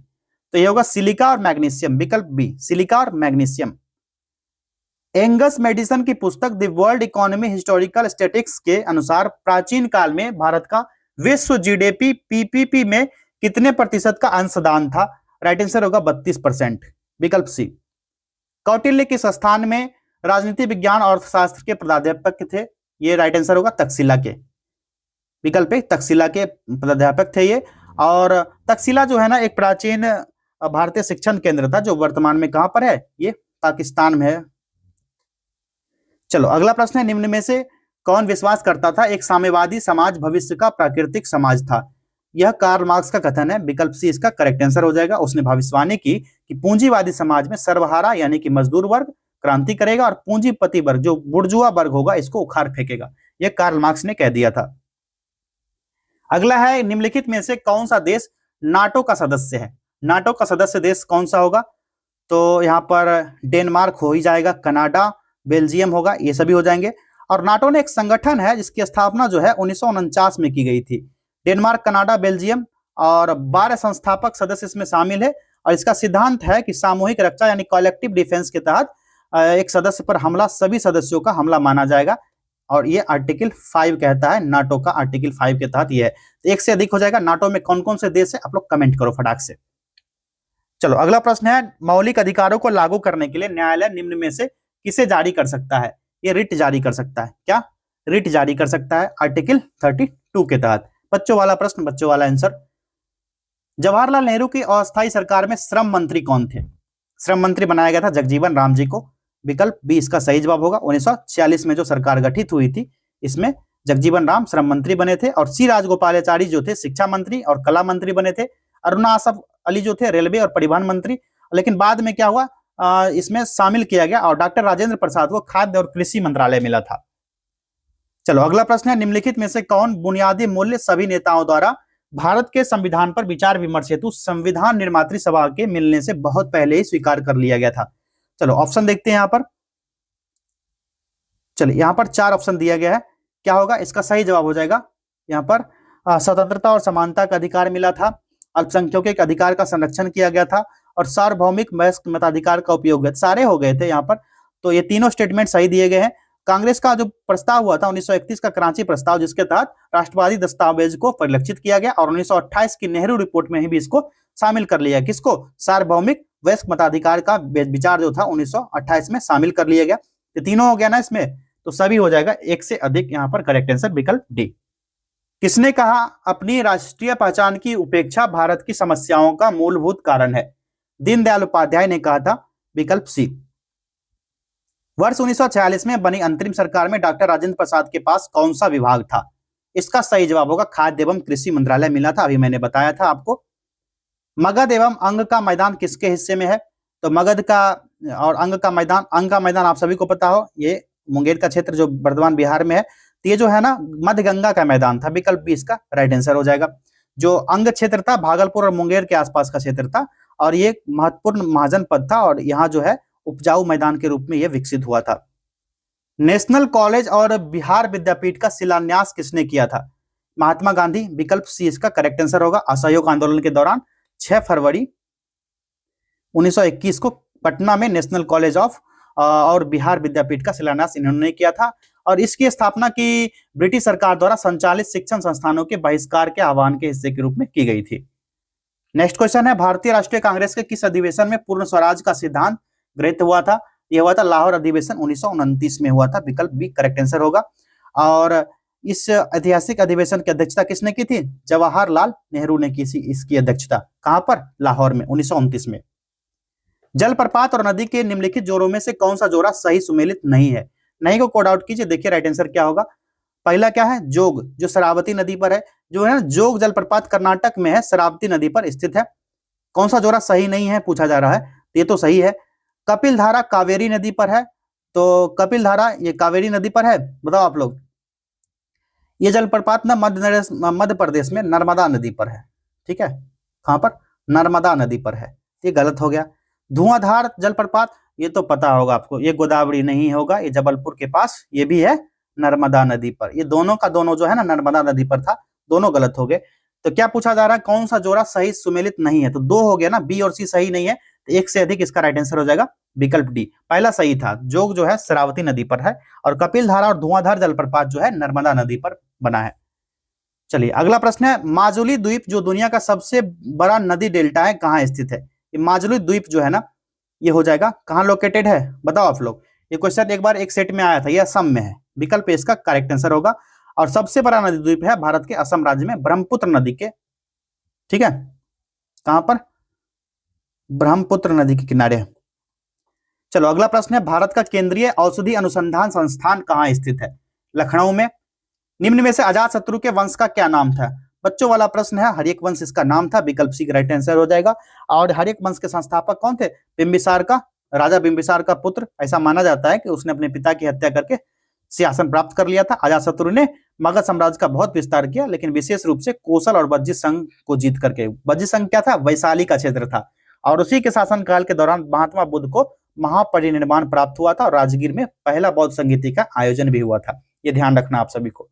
A: तो ये होगा सिलिका और मैग्नीशियम। विकल्प बी, सिलिका और मैग्नीशियम। एंगस मेडिसन की पुस्तक the world economy historical statistics के अनुसार प्राचीन काल में भारत का विश्व GDP PPP में कितने प्रतिशत का अंशदान था। राइट आंसर होगा 32%। विकल्प सी। कौटिल्य किस स्थान में राजनीति विज्ञान और अर्थशास्त्र के प्राध्यापक थे, ये राइट आंसर होगा तक्षशिला के। विकल्प ए, तक्षशिला के प्राध्यापक थे ये। और तक्षशिला जो है ना एक प्राचीन भारतीय शिक्षण केंद्र था, जो वर्तमान में कहां पर है, ये पाकिस्तान में है। चलो अगला प्रश्न है, निम्न में से कौन विश्वास करता था एक साम्यवादी समाज भविष्य का प्राकृतिक समाज था। यह कार्ल मार्क्स का कथन है। विकल्प सी इसका करेक्ट आंसर हो जाएगा। उसने भविष्यवाणी की कि पूंजीवादी समाज में सर्वहारा यानी कि मजदूर वर्ग क्रांति करेगा और पूंजीपति वर्ग जो बुर्जुआ वर्ग होगा इसको उखाड़ फेंकेगा। यह कार्ल मार्क्स ने कह दिया था। अगला है, निम्नलिखित में से कौन सा देश नाटो का सदस्य है। नाटो का सदस्य देश कौन सा होगा, तो यहां पर डेनमार्क हो ही जाएगा, कनाडा, बेल्जियम होगा, ये सभी हो जाएंगे। और नाटो ने एक संगठन है जिसकी स्थापना जो है 1949 में की गई थी। डेनमार्क, कनाडा, बेल्जियम और 12 संस्थापक सदस्य इसमें शामिल है। और इसका सिद्धांत है कि सामूहिक रक्षा यानी कलेक्टिव डिफेंस के तहत एक सदस्य पर हमला सभी सदस्यों का हमला माना जाएगा। और ये आर्टिकल 5 कहता है, नाटो का आर्टिकल 5 के तहत ये है। तो एक से अधिक हो जाएगा। नाटो में कौन कौन से देश है आप लोग कमेंट करो फटाक से। चलो अगला प्रश्न है, मौलिक अधिकारों को लागू करने के लिए न्यायालय निम्न में से किसे जारी कर सकता है। ये रिट जारी कर सकता है। क्या रिट जारी कर सकता है, आर्टिकल 32 के तहत। बच्चों वाला प्रश्न, बच्चों वाला आंसर। जवाहरलाल नेहरू की अस्थायी सरकार में श्रम मंत्री कौन थे। श्रम मंत्री बनाया गया था जगजीवन राम जी को। विकल्प बी इसका सही जवाब होगा। 1946 में जो सरकार गठित हुई थी इसमें जगजीवन राम श्रम मंत्री बने थे। और सी राजगोपालाचारी जो थे शिक्षा मंत्री और कला मंत्री बने थे। अरुणा आसफ अली जो थे रेलवे और परिवहन मंत्री। लेकिन बाद में क्या हुआ, इसमें शामिल किया गया और डॉक्टर राजेंद्र प्रसाद को खाद्य और कृषि मंत्रालय मिला था। चलो अगला प्रश्न है, निम्नलिखित में से कौन बुनियादी मूल्य सभी नेताओं द्वारा भारत के संविधान पर विचार विमर्श हेतु संविधान निर्मात्री सभा के मिलने से बहुत पहले ही स्वीकार कर लिया गया था। चलो ऑप्शन देखते हैं यहां पर। चलिए यहां पर 4 ऑप्शन दिया गया है, क्या होगा इसका सही जवाब हो जाएगा। यहां पर स्वतंत्रता और समानता का अधिकार मिला था, अल्पसंख्यकों के अधिकार का संरक्षण किया गया था और सार्वभौमिक मताधिकार का उपयोग सारे हो गए थे यहाँ पर। तो ये तीनों स्टेटमेंट सही दिए गए हैं। कांग्रेस का जो प्रस्ताव हुआ था 1931 का कराची प्रस्ताव, जिसके तहत राष्ट्रवादी दस्तावेज को परिलक्षित किया गया और 1928 की नेहरू रिपोर्ट में ही भी इसको शामिल कर लिया। किसको, सार्वभौमिक वयस्क मताधिकार का विचार जो था 1928 में शामिल कर लिया गया। तो तीनों हो गया ना इसमें, तो सभी हो जाएगा। एक से अधिक यहाँ पर करेक्ट आंसर विकल्प डी। किसने कहा अपनी राष्ट्रीय पहचान की उपेक्षा भारत की समस्याओं का मूलभूत कारण है। दीनदयाल उपाध्याय ने कहा था। विकल्प सी। वर्ष 1946 में बनी अंतरिम सरकार में डॉक्टर राजेंद्र प्रसाद के पास कौन सा विभाग था। इसका सही जवाब होगा खाद्य एवं कृषि मंत्रालय मिला था, अभी मैंने बताया था आपको। मगध एवं अंग का मैदान किसके हिस्से में है, तो मगध का और अंग का मैदान आप सभी को पता हो, ये मुंगेर का क्षेत्र जो वर्तमान बिहार में है। तो ये जो है ना मध्य गंगा का मैदान था। विकल्प बी इसका राइट आंसर हो जाएगा। जो अंग क्षेत्र था भागलपुर और मुंगेर के आसपास का क्षेत्र था और ये एक महत्वपूर्ण महाजनपद था और यहाँ जो है उपजाऊ मैदान के रूप में यह विकसित हुआ था। नेशनल कॉलेज और बिहार विद्यापीठ का शिलान्यास किसने किया था? महात्मा गांधी। विकल्प सी इसका करेक्ट आंसर होगा। असहयोग आंदोलन के दौरान 6 फरवरी 1921 को पटना में नेशनल कॉलेज ऑफ और बिहार विद्यापीठ का शिलान्यास इन्होंने किया था और इसकी स्थापना की ब्रिटिश सरकार द्वारा संचालित शिक्षण संस्थानों के बहिष्कार के आह्वान के हिस्से के रूप में की गई थी। नेक्स्ट क्वेश्चन है, भारतीय राष्ट्रीय कांग्रेस के किस अधिवेशन में पूर्ण स्वराज का सिद्धांत गृहीत हुआ था? यह हुआ था लाहौर अधिवेशन 1929 में हुआ था। विकल्प बी करेक्ट आंसर होगा। और इस ऐतिहासिक अधिवेशन की अध्यक्षता किसने की थी? जवाहरलाल नेहरू ने की इसकी अध्यक्षता। कहां पर? लाहौर में 1929 में। जलप्रपात और नदी के निम्नलिखित जोड़ों में से कौन सा जोड़ा सही सुमेलित नहीं है? नहीं को कोड आउट कीजिए। देखिए राइट आंसर क्या होगा। पहला क्या है? जोग, जो शरावती नदी पर है, जो है ना जोग जलप्रपात कर्नाटक में है, शरावती नदी पर स्थित है। कौन सा जोड़ा सही नहीं है पूछा जा रहा है, ये तो सही है। कपिल धारा कावेरी नदी पर है, तो कपिल धारा ये कावेरी नदी पर है, बताओ आप लोग। ये जलप्रपात ना मध्य प्रदेश में नर्मदा नदी पर है, ठीक है। कहां पर? नर्मदा नदी पर है, ये गलत हो गया। धुआंधार जलप्रपात, ये तो पता होगा आपको, ये गोदावरी नहीं होगा, ये जबलपुर के पास, ये भी है नर्मदा नदी पर। ये दोनों का दोनों जो है ना नर्मदा नदी पर था, दोनों गलत हो गए। तो क्या पूछा जा रहा है? कौन सा जोड़ा सही सुमेलित नहीं है? तो 2 हो गया ना, बी और सी सही नहीं है, तो 1 से अधिक इसका राइट आंसर हो जाएगा विकल्प डी। पहला सही था, जोग जो है शरावती नदी पर है और कपिल धारा और धुआंधार जलप्रपात जो है नर्मदा नदी पर बना है। चलिए अगला प्रश्न है, माजुली द्वीप जो दुनिया का सबसे बड़ा नदी डेल्टा है कहाँ स्थित है? ये माजुली द्वीप जो है ना, ये हो जाएगा कहाँ लोकेटेड है, बताओ आप लोग। ये क्वेश्चन एक बार एक सेट में आया था, ये असम में है। विकल्प इसका करेक्ट आंसर होगा। और सबसे बड़ा नदी द्वीप है भारत के असम राज्य में, ब्रह्मपुत्र नदी के, ठीक है। कहां पर? ब्रह्मपुत्र नदी के किनारे। चलो अगला प्रश्न है, भारत का केंद्रीय औषधि अनुसंधान संस्थान कहां स्थित है? लखनऊ में। निम्न में से अजातशत्रु के वंश का क्या नाम था? बच्चों वाला प्रश्न है, हर्यक वंश इसका नाम था। विकल्प सी राइट आंसर हो जाएगा। और हर्यक वंश के संस्थापक कौन थे? बिंबिसार का, राजा बिंबिसार का पुत्र। ऐसा माना जाता है कि उसने अपने पिता की हत्या करके सिंहासन प्राप्त कर लिया था। अजातशत्रु ने मगध साम्राज्य का बहुत विस्तार किया, लेकिन विशेष रूप से कोसल और वज्जित संघ को जीत करके। वज्जित संघ क्या था? वैशाली का क्षेत्र था। और उसी के शासनकाल के दौरान महात्मा बुद्ध को महापरिनिर्वाण प्राप्त हुआ था और राजगीर में पहला बौद्ध संगीति का आयोजन भी हुआ था। ये ध्यान रखना आप सभी को।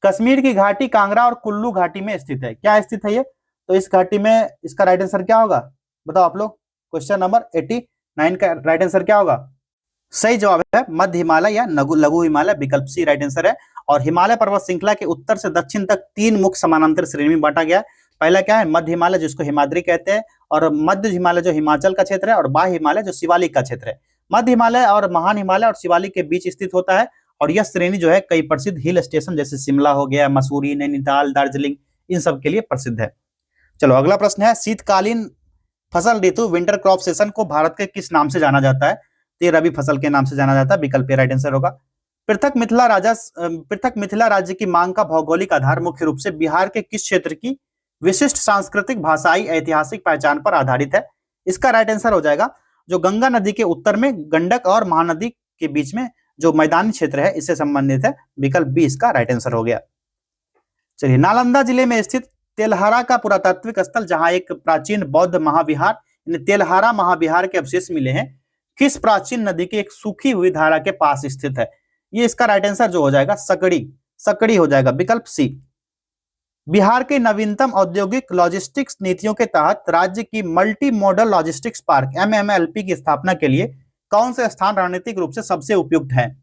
A: कश्मीर की घाटी कांगड़ा और कुल्लू घाटी में स्थित है, क्या स्थित है ये? तो इस घाटी में इसका राइट आंसर क्या होगा, बताओ आप लोग। क्वेश्चन नंबर 89 का राइट आंसर क्या होगा? सही जवाब है मध्य हिमालय या लघु हिमालय। विकल्प सी राइट आंसर है। और हिमालय पर्वत श्रृंखला के उत्तर से दक्षिण तक 3 मुख्य समानांतर श्रेणी में बांटा गया है। पहला क्या है? मध्य हिमालय, जिसको हिमाद्री कहते हैं, और मध्य हिमालय जो हिमाचल का क्षेत्र है, और बाह्य हिमालय जो शिवालिक का क्षेत्र है। मध्य हिमालय और महान हिमालय और शिवालिक के बीच स्थित होता है और यह श्रेणी जो है कई प्रसिद्ध हिल स्टेशन जैसे शिमला हो गया, मसूरी, नैनीताल, दार्जिलिंग, इन सब के लिए प्रसिद्ध है। चलो अगला प्रश्न है, शीतकालीन फसल ऋतु विंटर क्रॉप सेशन को भारत के किस नाम से जाना जाता है? तो रबी फसल के नाम से जाना जाता है। विकल्प राइट आंसर होगा। पृथक मिथिला राज्य की मांग का भौगोलिक आधार मुख्य रूप से बिहार के किस क्षेत्र की विशिष्ट सांस्कृतिक, भाषाई, ऐतिहासिक पहचान पर आधारित है? इसका राइट आंसर हो जाएगा जो गंगा नदी के उत्तर में गंडक और महानदी के बीच में जो मैदानी क्षेत्र है, इससे संबंधित है। विकल्प बी इसका राइट आंसर हो गया। चलिए, नालंदा जिले में स्थित तेलहारा का पुरातात्विक स्थल, जहां एक प्राचीन बौद्ध महाविहार तेलहारा महाविहार के अवशेष मिले हैं, किस प्राचीन नदी की एक सूखी हुई धारा के पास स्थित है? ये इसका राइट आंसर जो हो जाएगा सकड़ी हो जाएगा। विकल्प सी। बिहार के नवीनतम औद्योगिक लॉजिस्टिक्स नीतियों के तहत राज्य की multi modal logistics park MMLP की स्थापना के लिए कौन से स्थान रणनीतिक रूप से सबसे उपयुक्त है?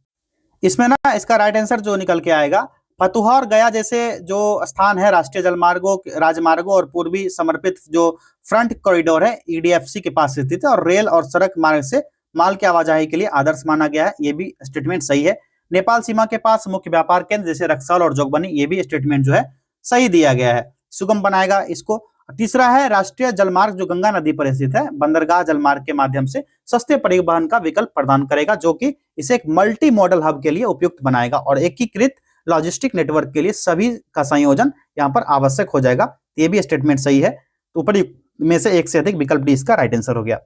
A: इसमें ना इसका राइट आंसर जो निकल के आएगा, फतुहा और गया जैसे जो स्थान है राष्ट्रीय जलमार्गों, राजमार्गों और पूर्वी समर्पित जो फ्रंट कॉरिडोर है EDFC के पास स्थित है और रेल और सड़क मार्ग से माल की आवाजाही के लिए आदर्श माना गया है। ये भी स्टेटमेंट सही है। नेपाल सीमा के पास मुख्य व्यापार केंद्र जैसे रक्सौल और जोगबनी, ये भी स्टेटमेंट जो है सही दिया गया है, सुगम बनाएगा इसको। तीसरा है राष्ट्रीय जलमार्ग जो गंगा नदी पर स्थित है, बंदरगाह जलमार्ग के माध्यम से सस्ते परिवहन का विकल्प प्रदान करेगा, जो कि इसे एक मल्टी मॉडल हब के लिए उपयुक्त बनाएगा और एकीकृत लॉजिस्टिक नेटवर्क के लिए सभी का संयोजन यहाँ पर आवश्यक हो जाएगा। ये भी स्टेटमेंट सही है। तो ऊपर में से 1 से अधिक, विकल्प डी इसका राइट आंसर हो गया।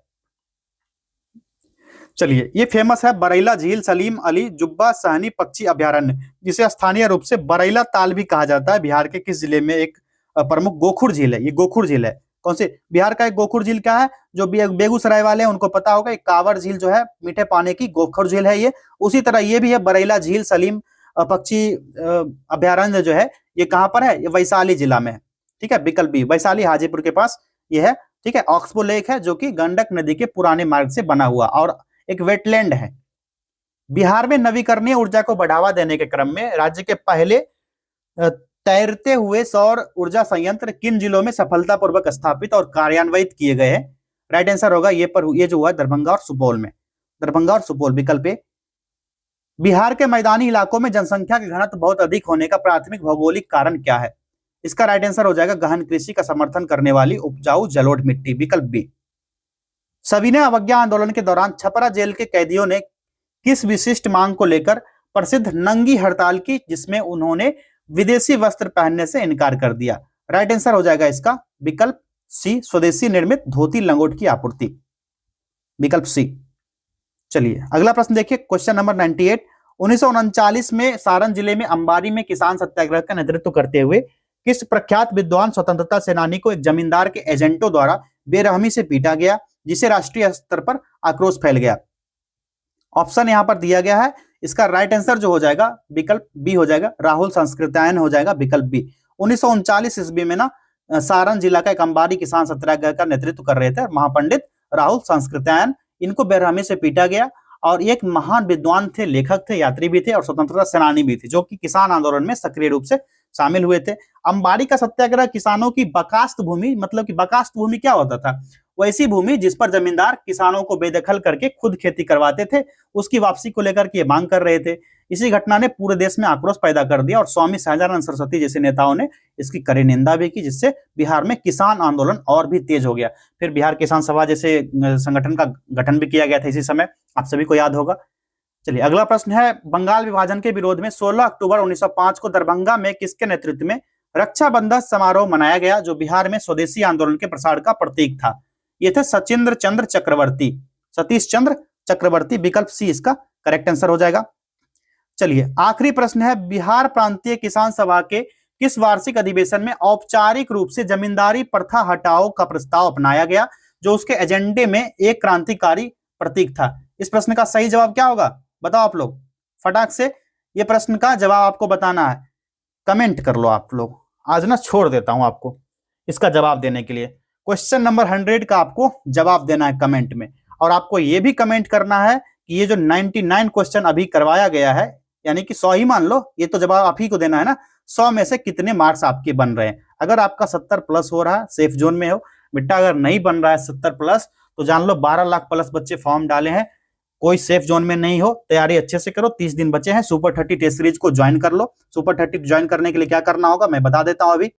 A: चलिए, ये फेमस है बरैला झील सलीम अली जुब्बा सहनी पक्षी अभ्यारण्य, जिसे स्थानीय रूप से बरैला ताल भी कहा जाता है। बिहार के किस जिले में एक प्रमुख गोखुर झील है? ये गोखुर झील है। कौन से? बिहार का एक गोखुर झील क्या है, जो बेगूसराय वाले हैं उनको पता होगा, एक कांवर झील जो है मीठे पानी की गोखुर झील है ये। उसी तरह ये भी है बरैला झील सलीम पक्षी अभ्यारण्य जो है, ये कहां पर है? ये वैशाली जिला में है। ठीक है, विकल्प बी, वैशाली हाजीपुर के पास ये है। ठीक है, ऑक्सबो लेक है जो कि गंडक नदी के पुराने मार्ग से बना हुआ और एक वेटलैंड है। बिहार में नवीकरणीय ऊर्जा को बढ़ावा देने के क्रम में राज्य के पहले तैरते हुए सौर ऊर्जा संयंत्र किन जिलों में सफलतापूर्वक स्थापित और कार्यान्वित किए गए हैं? राइट आंसर होगा ये जो हुआ दरभंगा और सुपौल में, दरभंगा और सुपौल, विकल्प ए। बिहार के मैदानी इलाकों में जनसंख्या के घनत्व बहुत अधिक होने का प्राथमिक भौगोलिक कारण क्या है? इसका राइट आंसर हो जाएगा गहन कृषि का समर्थन करने वाली उपजाऊ जलोढ़ मिट्टी, विकल्प बी। सविनय अवज्ञा आंदोलन के दौरान छपरा जेल के कैदियों ने किस विशिष्ट मांग को लेकर प्रसिद्ध नंगी हड़ताल की, जिसमें उन्होंने विदेशी वस्त्र पहनने से इनकार कर दिया? राइट आंसर हो जाएगा इसका विकल्प सी, स्वदेशी निर्मित धोती लंगोट की आपूर्ति, विकल्प सी। चलिए अगला प्रश्न देखिए, क्वेश्चन नंबर 98। 1939 में सारण जिले में अंबारी में किसान सत्याग्रह का नेतृत्व करते हुए किस प्रख्यात विद्वान स्वतंत्रता सेनानी को एक जमींदार के एजेंटों द्वारा बेरहमी से पीटा गया, जिसे राष्ट्रीय स्तर पर आक्रोश फैल गया? ऑप्शन यहां पर दिया गया है, इसका राइट आंसर जो हो जाएगा विकल्प बी हो जाएगा, राहुल संस्कृत्यायन हो जाएगा, विकल्प बी। 1939 ईस्वी में ना सारण जिला का एक अंबारी किसान सत्याग्रह का नेतृत्व कर रहे थे महापंडित राहुल संस्कृत्यायन, इनको बेरहमी से पीटा गया और एक महान विद्वान थे, लेखक थे, यात्री भी थे और स्वतंत्रता सेनानी भी थे, जो कि किसान आंदोलन में सक्रिय रूप से शामिल हुए थे। अंबारी का सत्याग्रह किसानों की बकास्त भूमि, मतलब कि बकास्त भूमि क्या होता था? वैसी भूमि जिस पर जमींदार किसानों को बेदखल करके खुद खेती करवाते थे, उसकी वापसी को लेकर के मांग कर रहे थे। इसी घटना ने पूरे देश में आक्रोश पैदा कर दिया और स्वामी सहजानंद सरस्वती जैसे नेताओं ने इसकी कड़ी निंदा भी की, जिससे बिहार में किसान आंदोलन और भी तेज हो गया। फिर बिहार किसान सभा जैसे संगठन का गठन भी किया गया था इसी समय, आप सभी को याद होगा। चलिए अगला प्रश्न है, बंगाल विभाजन के विरोध में 16 अक्टूबर 1905 को दरभंगा में किसके नेतृत्व में रक्षाबंधन समारोह मनाया गया, जो बिहार में स्वदेशी आंदोलन के प्रसार का प्रतीक था? ये थे सचिंद्र चंद्र चक्रवर्ती, सतीश चंद्र चक्रवर्ती, विकल्प सी इसका करेक्ट आंसर हो जाएगा। चलिए आखिरी प्रश्न है, बिहार प्रांतीय किसान सभा के किस वार्षिक अधिवेशन में औपचारिक रूप से जमींदारी प्रथा हटाओ का प्रस्ताव अपनाया गया, जो उसके एजेंडे में एक क्रांतिकारी प्रतीक था? इस प्रश्न का सही जवाब क्या होगा बताओ आप लोग, फटाक से ये प्रश्न का जवाब आपको बताना है, कमेंट कर लो आप लोग। आज ना छोड़ देता हूं आपको इसका जवाब देने के लिए। क्वेश्चन नंबर 100 का आपको जवाब देना है कमेंट में, और आपको ये भी कमेंट करना है कि ये जो 99 क्वेश्चन अभी करवाया गया है, यानी कि 100 ही मान लो, ये तो जवाब आप ही को देना है ना, 100 में से कितने मार्क्स आपके बन रहे हैं। अगर आपका 70 प्लस हो रहा है, सेफ जोन में हो बेटा। अगर नहीं बन रहा है 70 प्लस, तो जान लो 12 लाख प्लस बच्चे फॉर्म डाले हैं, कोई सेफ जोन में नहीं हो। तैयारी अच्छे से करो, 30 दिन बचे हैं। सुपर 30 टेस्ट सीरीज को ज्वाइन कर लो। सुपर 30 ज्वाइन करने के लिए क्या करना होगा मैं बता देता हूं। अभी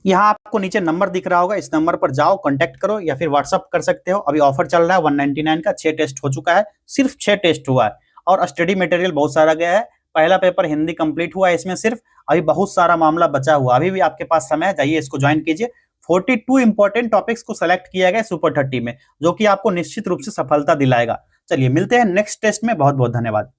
A: यहाँ आपको नीचे नंबर दिख रहा होगा, इस नंबर पर जाओ, कांटेक्ट करो या फिर व्हाट्सअप कर सकते हो। अभी ऑफर चल रहा है 199 का, 6 टेस्ट हो चुका है, सिर्फ 6 टेस्ट हुआ है और स्टडी मटेरियल बहुत सारा गया है। पहला पेपर हिंदी कंप्लीट हुआ है इसमें सिर्फ, अभी बहुत सारा मामला बचा हुआ, अभी भी आपके पास समय है, जाइए इसको ज्वाइन कीजिए। 42 इंपॉर्टेंट टॉपिक्स को सेलेक्ट किया गया सुपर 30 में, जो कि आपको निश्चित रूप से सफलता दिलाएगा। चलिए मिलते हैं नेक्स्ट टेस्ट में, बहुत बहुत धन्यवाद।